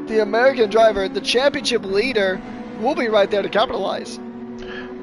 the American driver, the championship leader, will be right there to capitalize.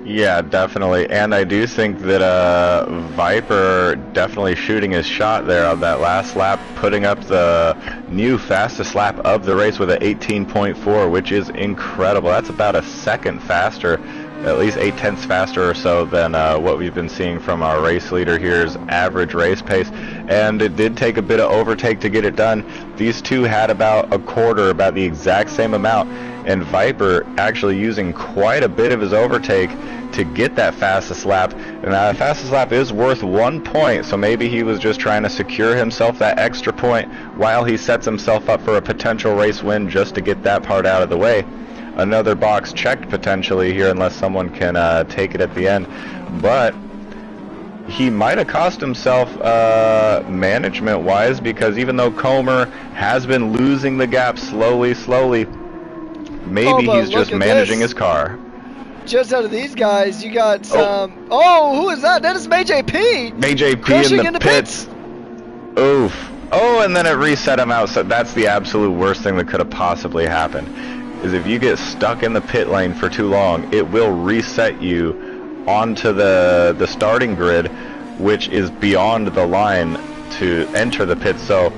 Yeah, definitely. And I do think that Viper definitely shooting his shot there on that last lap, putting up the new fastest lap of the race with an 18.4, which is incredible. That's about a second faster, at least 8/10 faster or so than what we've been seeing from our race leader here's average race pace. And it did take a bit of overtake to get it done. These two had about a quarter, about the exact same amount, and Viper actually using quite a bit of his overtake to get that fastest lap. And that fastest lap is worth 1 point, so maybe he was just trying to secure himself that extra point while he sets himself up for a potential race win just to get that part out of the way. Another box checked potentially here unless someone can take it at the end. But he might have cost himself management-wise, because even though Comer has been losing the gap slowly, maybe he's just managing his car. Just out of these guys, you got some... Oh, who is that? That is MayJP! MayJP in the pits. Oof. Oh, and then it reset him out, so that's the absolute worst thing that could have possibly happened. Is if you get stuck in the pit lane for too long, it will reset you onto the starting grid, which is beyond the line to enter the pit. So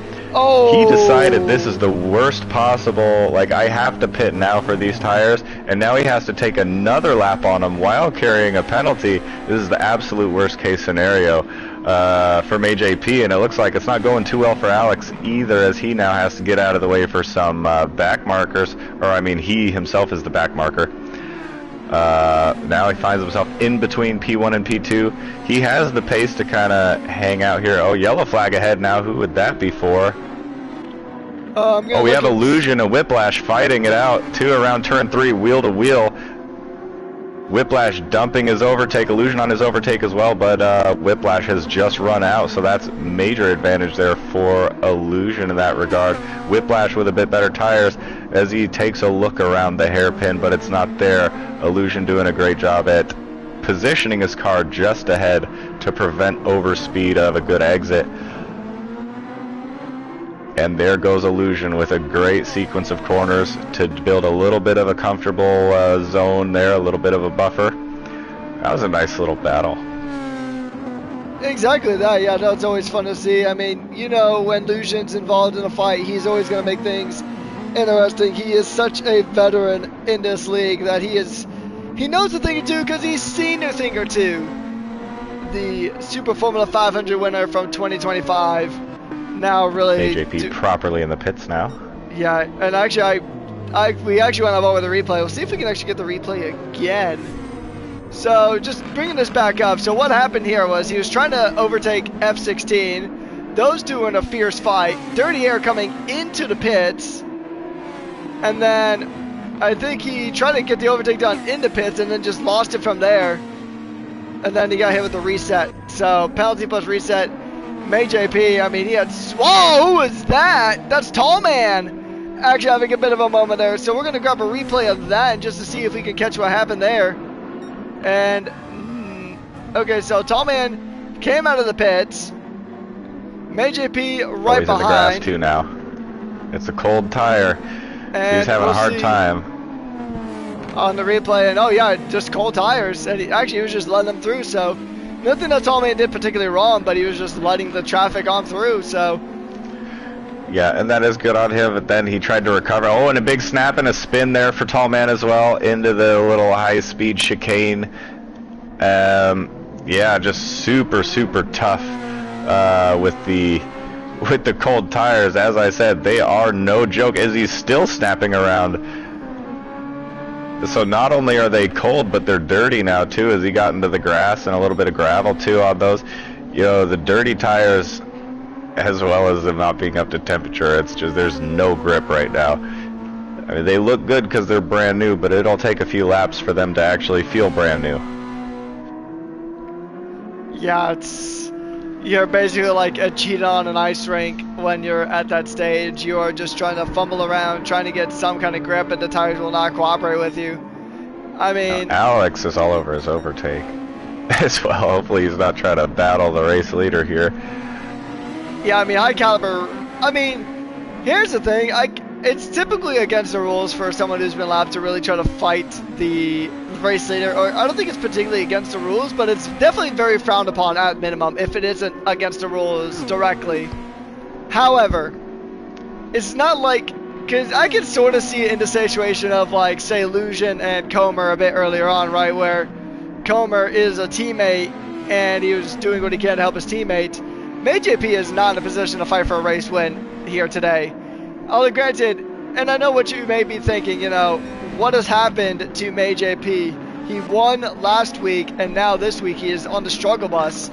he decided this is the worst possible, like, I have to pit now for these tires, and now he has to take another lap on them while carrying a penalty. This is the absolute worst case scenario for MayJP, and it looks like it's not going too well for Alex either, as he now has to get out of the way for some back markers, or I mean he himself is the back marker. Now he finds himself in between P1 and P2. He has the pace to kind of hang out here. Oh, yellow flag ahead now. Who would that be for? Oh, we have Illusion and Whiplash fighting it out. Two around turn 3, wheel to wheel. Whiplash dumping his overtake, Illusion on his overtake as well, but Whiplash has just run out, so that's major advantage there for Illusion in that regard. Whiplash with a bit better tires as he takes a look around the hairpin, but it's not there. Illusion doing a great job at positioning his car just ahead to prevent overspeed of a good exit. And there goes Illusion with a great sequence of corners to build a little bit of a comfortable zone there, a little bit of a buffer. That was a nice little battle. Exactly that, yeah, that's always fun to see. I mean, you know, when Illusion's involved in a fight, he's always going to make things interesting. He is such a veteran in this league that he knows a thing or two because he's seen a thing or two. The Super Formula 500 winner from 2025. Now really MayJP properly in the pits now. Yeah, and actually we actually went over the replay. We'll see if we can actually get the replay again. So just bringing this back up. So what happened here was he was trying to overtake F16. Those two were in a fierce fight. Dirty Air coming into the pits. And then I think he tried to get the overtake done in the pits and then just lost it from there. And then he got hit with the reset. So penalty plus reset. MayJP, I mean, he had... Whoa, who is that? That's Tall Man actually having a bit of a moment there. So we're going to grab a replay of that just to see if we can catch what happened there. And... okay, so Tall Man came out of the pits. MayJP right he's behind. In the grass too now. It's a cold tire. And he's having a hard time. On the replay, and oh yeah, just cold tires. And he was just letting them through, so... Nothing that Tall Man did particularly wrong, but he was just letting the traffic on through, so... Yeah, and that is good on him, but then he tried to recover. Oh, and a big snap and a spin there for Tall Man as well, into the little high-speed chicane. Yeah, just super tough with the cold tires. As I said, they are no joke, as he's still snapping around. So not only are they cold, but they're dirty now too, as he got into the grass and a little bit of gravel too on those. You know, the dirty tires, as well as them not being up to temperature, it's just, there's no grip right now. I mean, they look good because they're brand new, but it'll take a few laps for them to actually feel brand new. Yeah, you're basically like a cheetah on an ice rink when you're at that stage. You are just trying to fumble around, trying to get some kind of grip, and the tires will not cooperate with you. I mean... Now, Alex is all over his overtake as well. Hopefully he's not trying to battle the race leader here. Yeah, I mean, high caliber... I mean, here's the thing. it's typically against the rules for someone who's been lapped to really try to fight the race leader. Or I don't think it's particularly against the rules, but it's definitely very frowned upon at minimum if it isn't against the rules directly. However, it's not like, because I can sort of see it in the situation of, like, say, Lucian and Comer a bit earlier on, right, where Comer is a teammate and he was doing what he can to help his teammate. May JP is not in a position to fight for a race win here today. Although granted, and I know what you may be thinking, you know, what has happened to May JP? He won last week, and now this week he is on the struggle bus.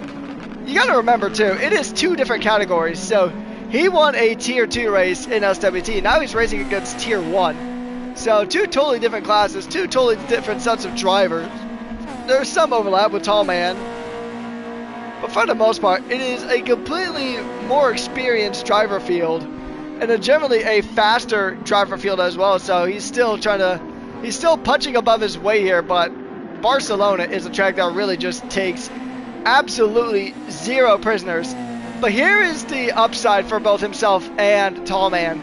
You gotta remember too, it is 2 different categories. So he won a tier 2 race in SWT, now he's racing against tier 1. So 2 totally different classes, 2 totally different sets of drivers. There's some overlap with Tall Man, but for the most part, it is a completely more experienced driver field, and generally a faster driver field as well. So he's still punching above his weight here, but Barcelona is a track that really just takes absolutely 0 prisoners. But here is the upside for both himself and Tall Man.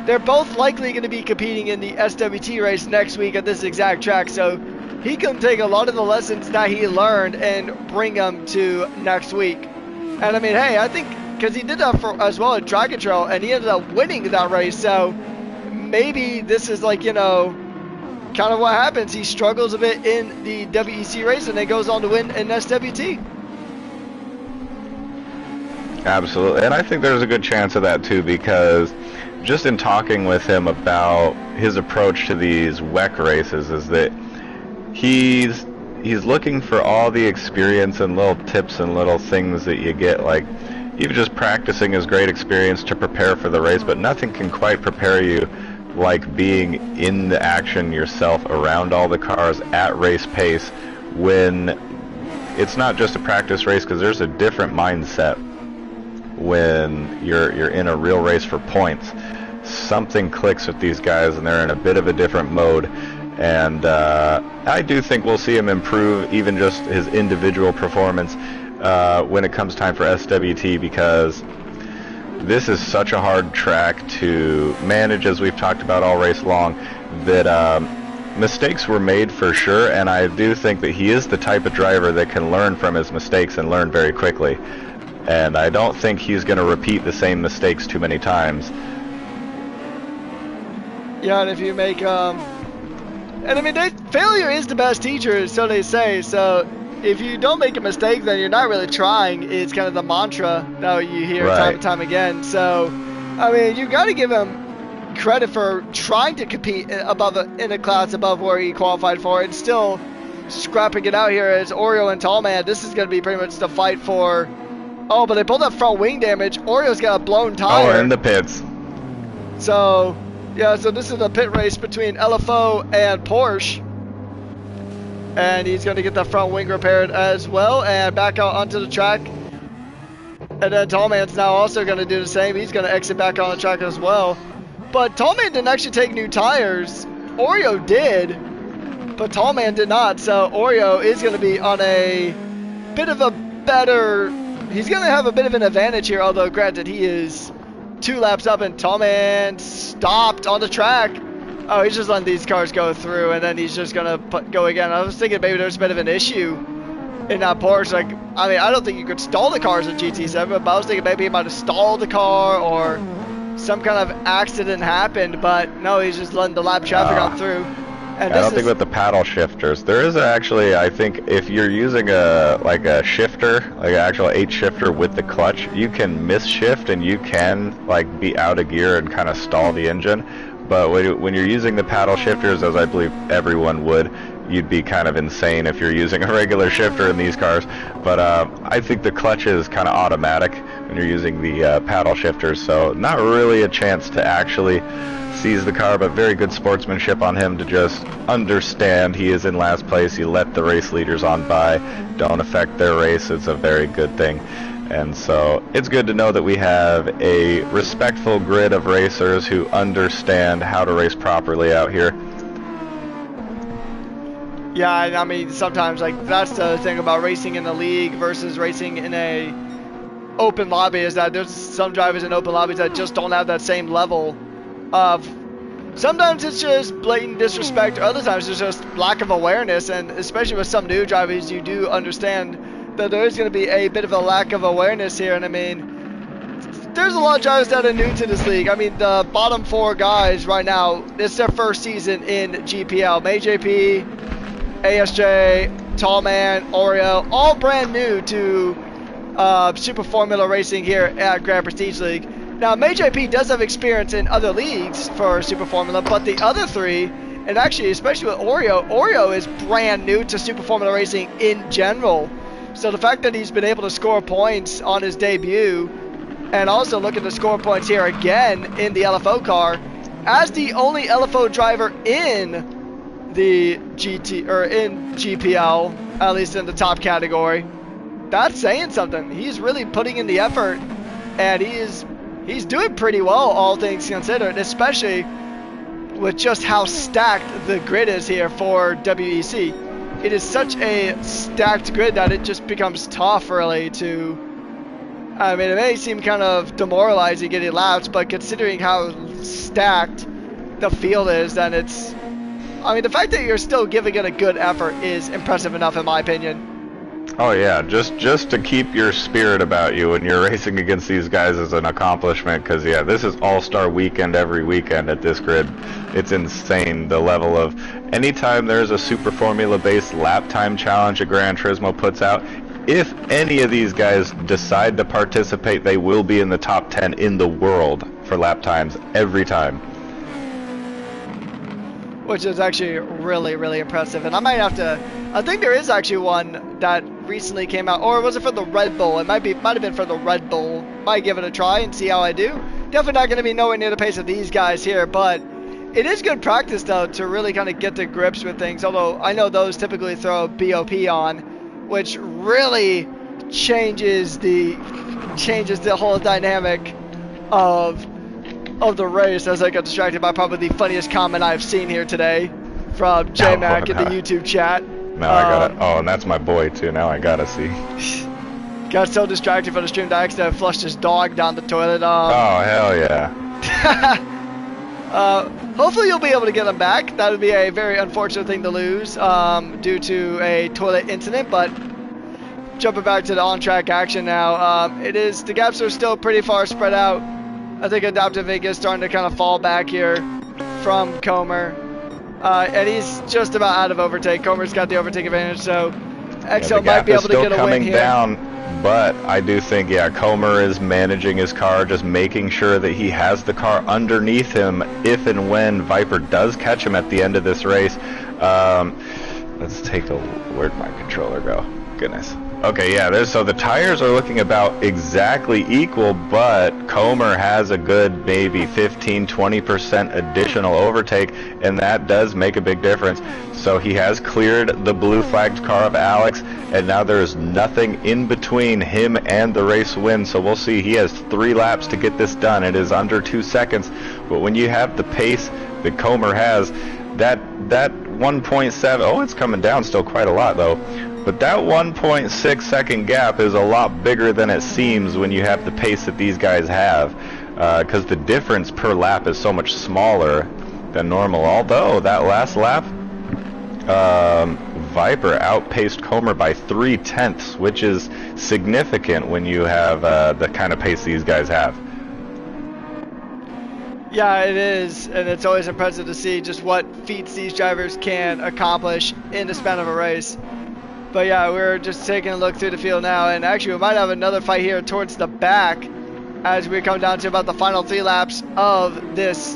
They're both likely going to be competing in the SWT race next week at this exact track, so he can take a lot of the lessons that he learned and bring them to next week. And I mean, hey, I think because he did that as well at Dragon Trail, and he ended up winning that race, so maybe this is like, you know, kind of what happens. He struggles a bit in the WEC race and then goes on to win in SWT. Absolutely, and I think there's a good chance of that too, because just in talking with him about his approach to these WEC races is that he's looking for all the experience and little tips and little things that you get, like even just practicing is great experience to prepare for the race, but nothing can quite prepare you like being in the action yourself around all the cars at race pace when it's not just a practice race, because there's a different mindset when you're in a real race for points. Something clicks with these guys and they're in a bit of a different mode, and I do think we'll see him improve even just his individual performance when it comes time for SWT, because this is such a hard track to manage, as we've talked about all race long, that mistakes were made for sure, and I do think that he is the type of driver that can learn from his mistakes and learn very quickly, and I don't think he's going to repeat the same mistakes too many times. Yeah, and if you make and I mean, failure is the best teacher, so they say. So if you don't make a mistake, then you're not really trying. It's kind of the mantra that you hear time and time again. So, I mean, you got to give him credit for trying to compete in a class above where he qualified for, and still scrapping it out here as Oreo and Tall Man. This is going to be pretty much the fight for. Oh, but they both have front wing damage. Oreo's got a blown tire. Oh, in the pits. So. Yeah, so this is a pit race between LFO and Porsche. And he's going to get the front wing repaired as well and back out onto the track. And then Tallman's now also going to do the same. He's going to exit back on the track as well. But Tallman didn't actually take new tires. Oreo did, but Tallman did not. So Oreo is going to be on a bit of a better... He's going to have a bit of an advantage here, although granted he is 2 laps up, and Tallman stopped on the track. Oh, he's just letting these cars go through, and then he's just gonna go again. I was thinking maybe there's a bit of an issue in that Porsche. Like, I mean, I don't think you could stall the cars in GT7, but I was thinking maybe he might have stalled the car or some kind of accident happened. But no, he's just letting the lap traffic on through. And I don't think with the paddle shifters, there is actually, I think if you're using a shifter, like an actual 8 shifter with the clutch, you can miss shift and you can like be out of gear and kind of stall the engine. But when you're using the paddle shifters, as I believe everyone would, you'd be kind of insane if you're using a regular shifter in these cars. But I think the clutch is kind of automatic when you're using the paddle shifters, so not really a chance to actually seize the car, but very good sportsmanship on him to just understand he is in last place. He let the race leaders on by, don't affect their race. It's a very good thing. And so it's good to know that we have a respectful grid of racers who understand how to race properly out here. Yeah, I mean, sometimes like that's the thing about racing in the league versus racing in a open lobby, is that there's some drivers in open lobbies that just don't have that same level of sometimes it's just blatant disrespect, or other times it's just lack of awareness, and especially with some new drivers, you do understand that there is going to be a bit of a lack of awareness here. And I mean, there's a lot of drivers that are new to this league. I mean, the bottom 4 guys right now, it's their first season in GPL. MayJP, ASJ, Tallman, Oreo, all brand new to Super Formula Racing here at Grand Prestige League. Now, MayJP does have experience in other leagues for Super Formula, but the other 3, and actually especially with Oreo is brand new to Super Formula Racing in general. So the fact that he's been able to score points on his debut, and also looking to score points here again in the LFO car, as the only LFO driver in the in GPL, at least in the top category, that's saying something. He's really putting in the effort, and he's doing pretty well, all things considered, especially with just how stacked the grid is here for WEC. It is such a stacked grid that it just becomes tough really to, I mean, it may seem kind of demoralizing getting laps, but considering how stacked the field is, then it's, I mean, the fact that you're still giving it a good effort is impressive enough in my opinion. Oh yeah, just to keep your spirit about you when you're racing against these guys is an accomplishment, because yeah, this is all-star weekend every weekend at this grid. It's insane, the level of, anytime there's a Super Formula based lap time challenge a Gran Turismo puts out, if any of these guys decide to participate, they will be in the top 10 in the world for lap times every time. Which is actually really, really impressive. And I might have to, I think there is actually one that recently came out, or was it for the Red Bull? It might have been for the Red Bull. Might give it a try and see how I do. Definitely not going to be nowhere near the pace of these guys here, but it is good practice though to really kind of get to grips with things. Although I know those typically throw BOP on, which really changes the whole dynamic of the race, as I got distracted by probably the funniest comment I've seen here today from J-Mac in the YouTube chat. Now I gotta, oh, and that's my boy too, now I gotta see. Got so distracted from the stream that I accidentally flushed his dog down the toilet. Oh, hell yeah. Hopefully you'll be able to get him back. That would be a very unfortunate thing to lose due to a toilet incident, but jumping back to the on-track action now, the gaps are still pretty far spread out. I think Adaptive Ink is starting to kind of fall back here from Comer. And he's just about out of overtake. Comer's got the overtake advantage, so Exo might be able to get a win here. Down, but I do think, yeah, Comer is managing his car, just making sure that he has the car underneath him if and when Viper does catch him at the end of this race. Let's take a, where'd my controller go? Goodness. Okay, yeah, so the tires are looking about exactly equal, but Comer has a good maybe 15-20% additional overtake, and that does make a big difference. So he has cleared the blue flagged car of Alex, and now there is nothing in between him and the race win. So we'll see. He has 3 laps to get this done. It is under 2 seconds, but when you have the pace that Comer has, that 1.7, oh, it's coming down still quite a lot though. But that 1.6 second gap is a lot bigger than it seems when you have the pace that these guys have, because the difference per lap is so much smaller than normal. Although that last lap, Viper outpaced Comer by 0.3, which is significant when you have the kind of pace these guys have. Yeah, it is, and it's always impressive to see just what feats these drivers can accomplish in the span of a race. But yeah, we're just taking a look through the field now, and actually we might have another fight here towards the back as we come down to about the final 3 laps of this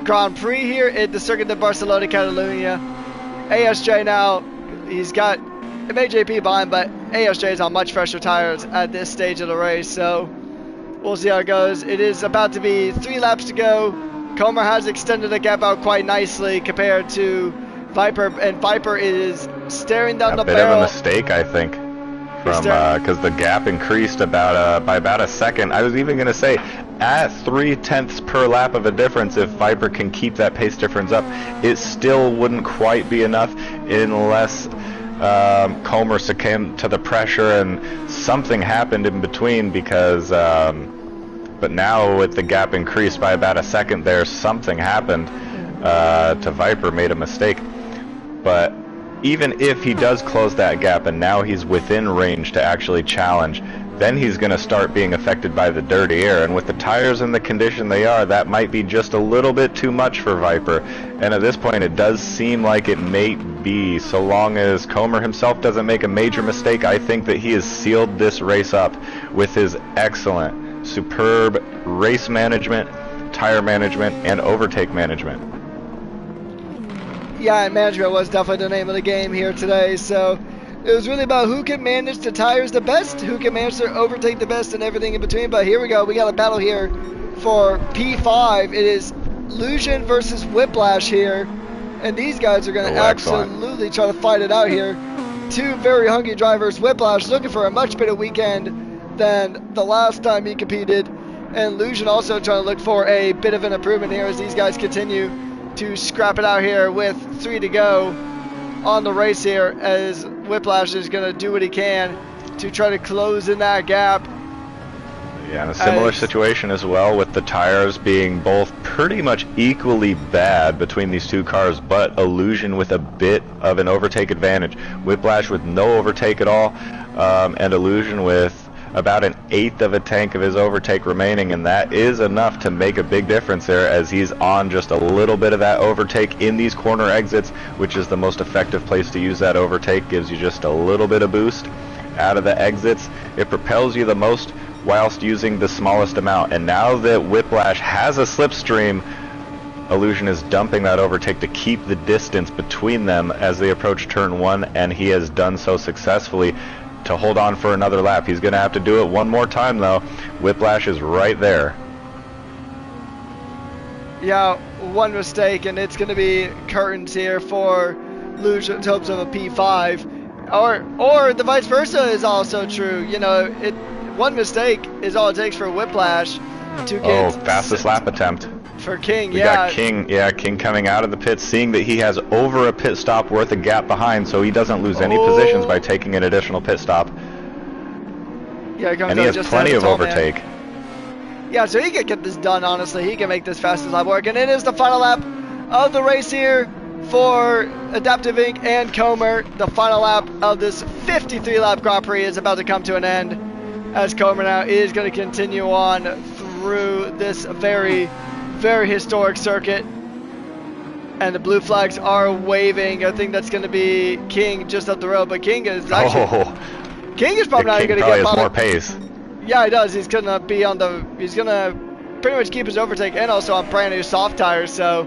Grand Prix here at the Circuit de Barcelona, Catalunya. ASJ now, he's got MayJP behind, but ASJ is on much fresher tires at this stage of the race, so we'll see how it goes. It is about to be 3 laps to go. Comer has extended the gap out quite nicely compared to Viper, and Viper is staring down the barrel. A bit of a mistake, I think, from because the gap increased about by about a second. I was even going to say, at 0.3 per lap of a difference, if Viper can keep that pace difference up, it still wouldn't quite be enough unless Comer succumbed to the pressure and something happened in between, because But now with the gap increased by about a second there, something happened to Viper, made a mistake. But even if he does close that gap and now he's within range to actually challenge, then he's going to start being affected by the dirty air. And with the tires in the condition they are, that might be just a little bit too much for Viper. And at this point, it does seem like it may be. So long as Comer himself doesn't make a major mistake, I think that he has sealed this race up with his excellent, superb race management, tire management, and overtake management. Yeah, and management was definitely the name of the game here today. So it was really about who can manage the tires the best, who can manage to overtake the best, and everything in between. But here we go. We got a battle here for P5. It is Lusion versus Whiplash here. And these guys are going to absolutely try to fight it out here. Two very hungry drivers. Whiplash looking for a much better weekend than the last time he competed. And Lusion also trying to look for a bit of an improvement here as these guys continue to scrap it out here with 3 to go on the race here, as Whiplash is going to do what he can to try to close in that gap. Yeah, and a similar situation as well, with the tires being both pretty much equally bad between these two cars, but Illusion with a bit of an overtake advantage. Whiplash with no overtake at all, and Illusion with about an eighth of a tank of his overtake remaining, and that is enough to make a big difference there, as he's on just a little bit of that overtake in these corner exits, which is the most effective place to use that overtake. Gives you just a little bit of boost out of the exits. It propels you the most whilst using the smallest amount, and now that Whiplash has a slipstream, Illusion is dumping that overtake to keep the distance between them as they approach turn 1, and he has done so successfully to hold on for another lap. He's going to have to do it one more time though. Whiplash is right there. Yeah, one mistake and it's going to be curtains here for Lusion in terms of a P5, or the vice versa is also true. You know, one mistake is all it takes for Whiplash to get fastest lap attempt for King. We got King coming out of the pits, seeing that he has over a pit stop worth a gap behind, so he doesn't lose any positions by taking an additional pit stop. Yeah, and he has plenty of overtake. Yeah, so he can get this done, honestly. He can make this fastest lap work, and it is the final lap of the race here for Adaptive Inc. and Comer. The final lap of this 53-lap Grand Prix is about to come to an end, as Comer now is going to continue on through this very historic circuit, and the blue flags are waving. I think that's going to be King just up the road, but King is actually King is probably not going to get more pace. Yeah, he does. He's going to be on he's going to pretty much keep his overtake and also on brand new soft tires, so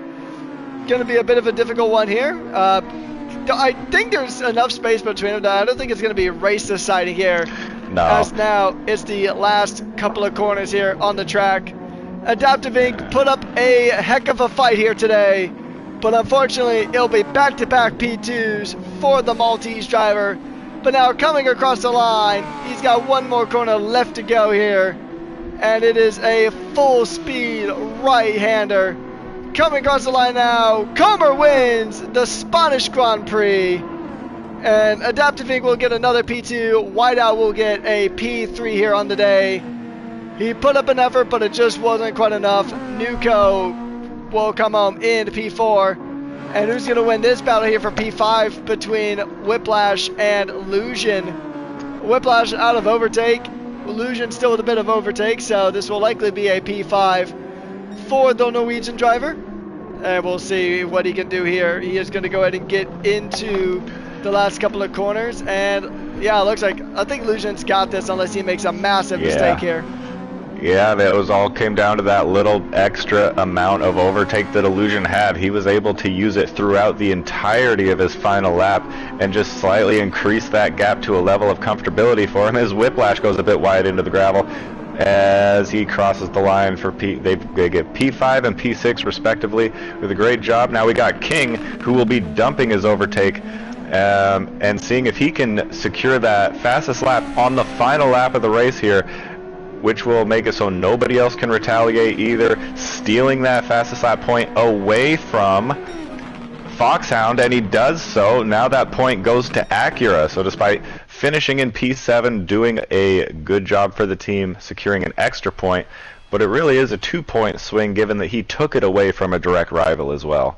going to be a bit of a difficult one here. I think there's enough space between them. I don't think it's going to be race deciding here. No. As now it's the last couple of corners here on the track. Adaptive Inc. put up a heck of a fight here today, but unfortunately it'll be back-to-back P2s for the Maltese driver. But now coming across the line, he's got one more corner left to go here, and it is a full-speed right-hander. Coming across the line now, Comer wins the Spanish Grand Prix, and Adaptive Inc. will get another P2. Whiteout will get a P3 here on the day. He put up an effort, but it just wasn't quite enough. Nuco will come home into P4. And who's going to win this battle here for P5 between Whiplash and Lusion? Whiplash out of overtake. Lusion still with a bit of overtake, so this will likely be a P5 for the Norwegian driver. And we'll see what he can do here. He is going to go ahead and get into the last couple of corners. And yeah, it looks like, I think Lusion's got this unless he makes a massive mistake here. Yeah, that all came down to that little extra amount of overtake that Illusion had. He was able to use it throughout the entirety of his final lap and just slightly increase that gap to a level of comfortability for him. His Whiplash goes a bit wide into the gravel as he crosses the line for they get P5 and P6 respectively with a great job. Now we got King, who will be dumping his overtake and seeing if he can secure that fastest lap on the final lap of the race here, which will make it so nobody else can retaliate either, stealing that fastest lap point away from Foxhound, and he does so. Now that point goes to Acura, so despite finishing in P7, doing a good job for the team, securing an extra point, but it really is a 2-point swing given that he took it away from a direct rival as well.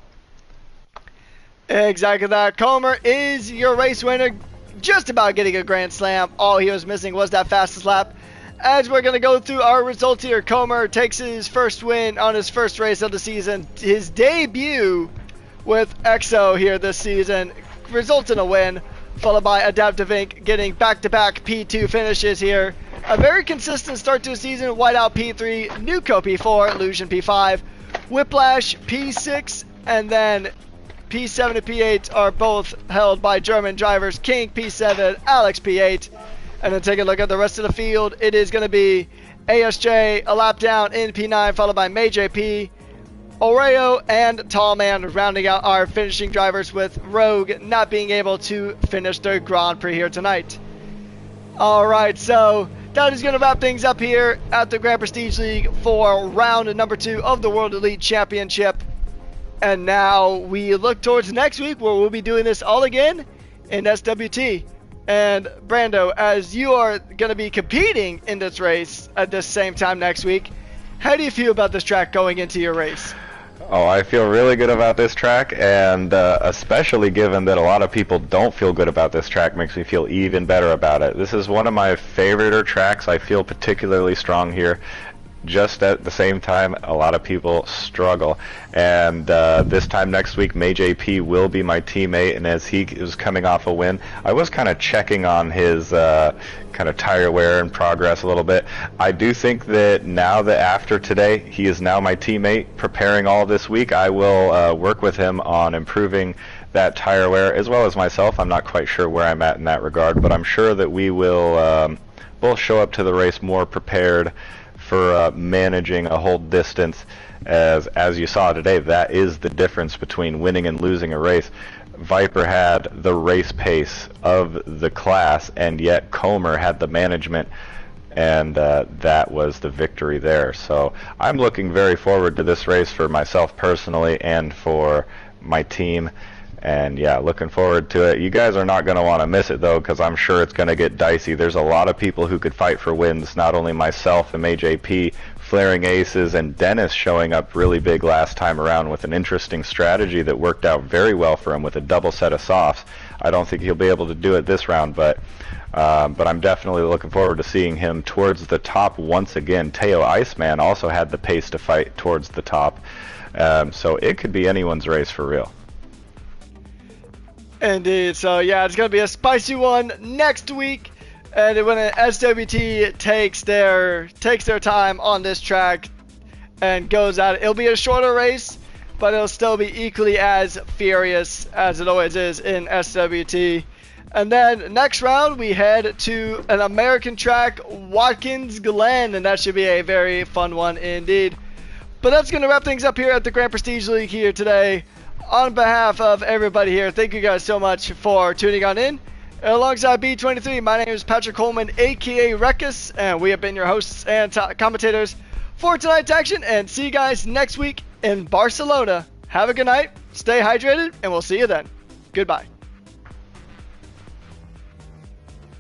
Exactly that. Comer is your race winner, just about getting a Grand Slam. All he was missing was that fastest lap. As we're going to go through our results here, Comer takes his first win on his first race of the season. His debut with EXO here this season results in a win, followed by Adaptive Inc. getting back-to-back P2 finishes here. A very consistent start to the season. Whiteout P3, Nuco P4, Illusion P5, Whiplash P6, and then P7 and P8 are both held by German drivers. King P7, Alex P8. And then take a look at the rest of the field. It is going to be ASJ, a lap down in P9, followed by May JP, Oreo, and Tallman rounding out our finishing drivers, with Rogue not being able to finish their Grand Prix here tonight. Alright, so that is going to wrap things up here at the Grand Prestige League for round number 2 of the World Elite Championship. And now we look towards next week, where we'll be doing this all again in SWT. And Brando, as you are going to be competing in this race at the same time next week, how do you feel about this track going into your race? Oh, I feel really good about this track, and especially given that a lot of people don't feel good about this track, makes me feel even better about it. This is one of my favorite tracks. I feel particularly strong here. Just at the same time, a lot of people struggle, and this time next week, May JP will be my teammate, and as he is coming off a win, I was kind of checking on his kind of tire wear and progress a little bit. I do think that now that after today, he is now my teammate preparing all this week, I will work with him on improving that tire wear, as well as myself. I'm not quite sure where I'm at in that regard, but I'm sure that we will both show up to the race more prepared for managing a whole distance. As you saw today, that is the difference between winning and losing a race. Viper had the race pace of the class, and yet Comer had the management, and that was the victory there. So I'm looking very forward to this race for myself personally and for my team. And yeah, looking forward to it. You guys are not going to want to miss it, though, because I'm sure it's going to get dicey. There's a lot of people who could fight for wins, not only myself and AJP, Flaring Aces, and Dennis showing up really big last time around with an interesting strategy that worked out very well for him with a double set of softs. I don't think he'll be able to do it this round, but I'm definitely looking forward to seeing him towards the top once again. Teo Iceman also had the pace to fight towards the top, so it could be anyone's race for real. Indeed. So yeah, it's going to be a spicy one next week. And when SWT takes their time on this track and goes at it, it'll be a shorter race, but it'll still be equally as furious as it always is in SWT. And then next round we head to an American track, Watkins Glen, and that should be a very fun one indeed. But that's going to wrap things up here at the Grand Prestige League here today. On behalf of everybody here, thank you guys so much for tuning on in. Alongside B23, my name is Patrick Coleman, aka Rekus, and we have been your hosts and commentators for tonight's action, and see you guys next week in Barcelona. Have a good night, stay hydrated, and we'll see you then. Goodbye.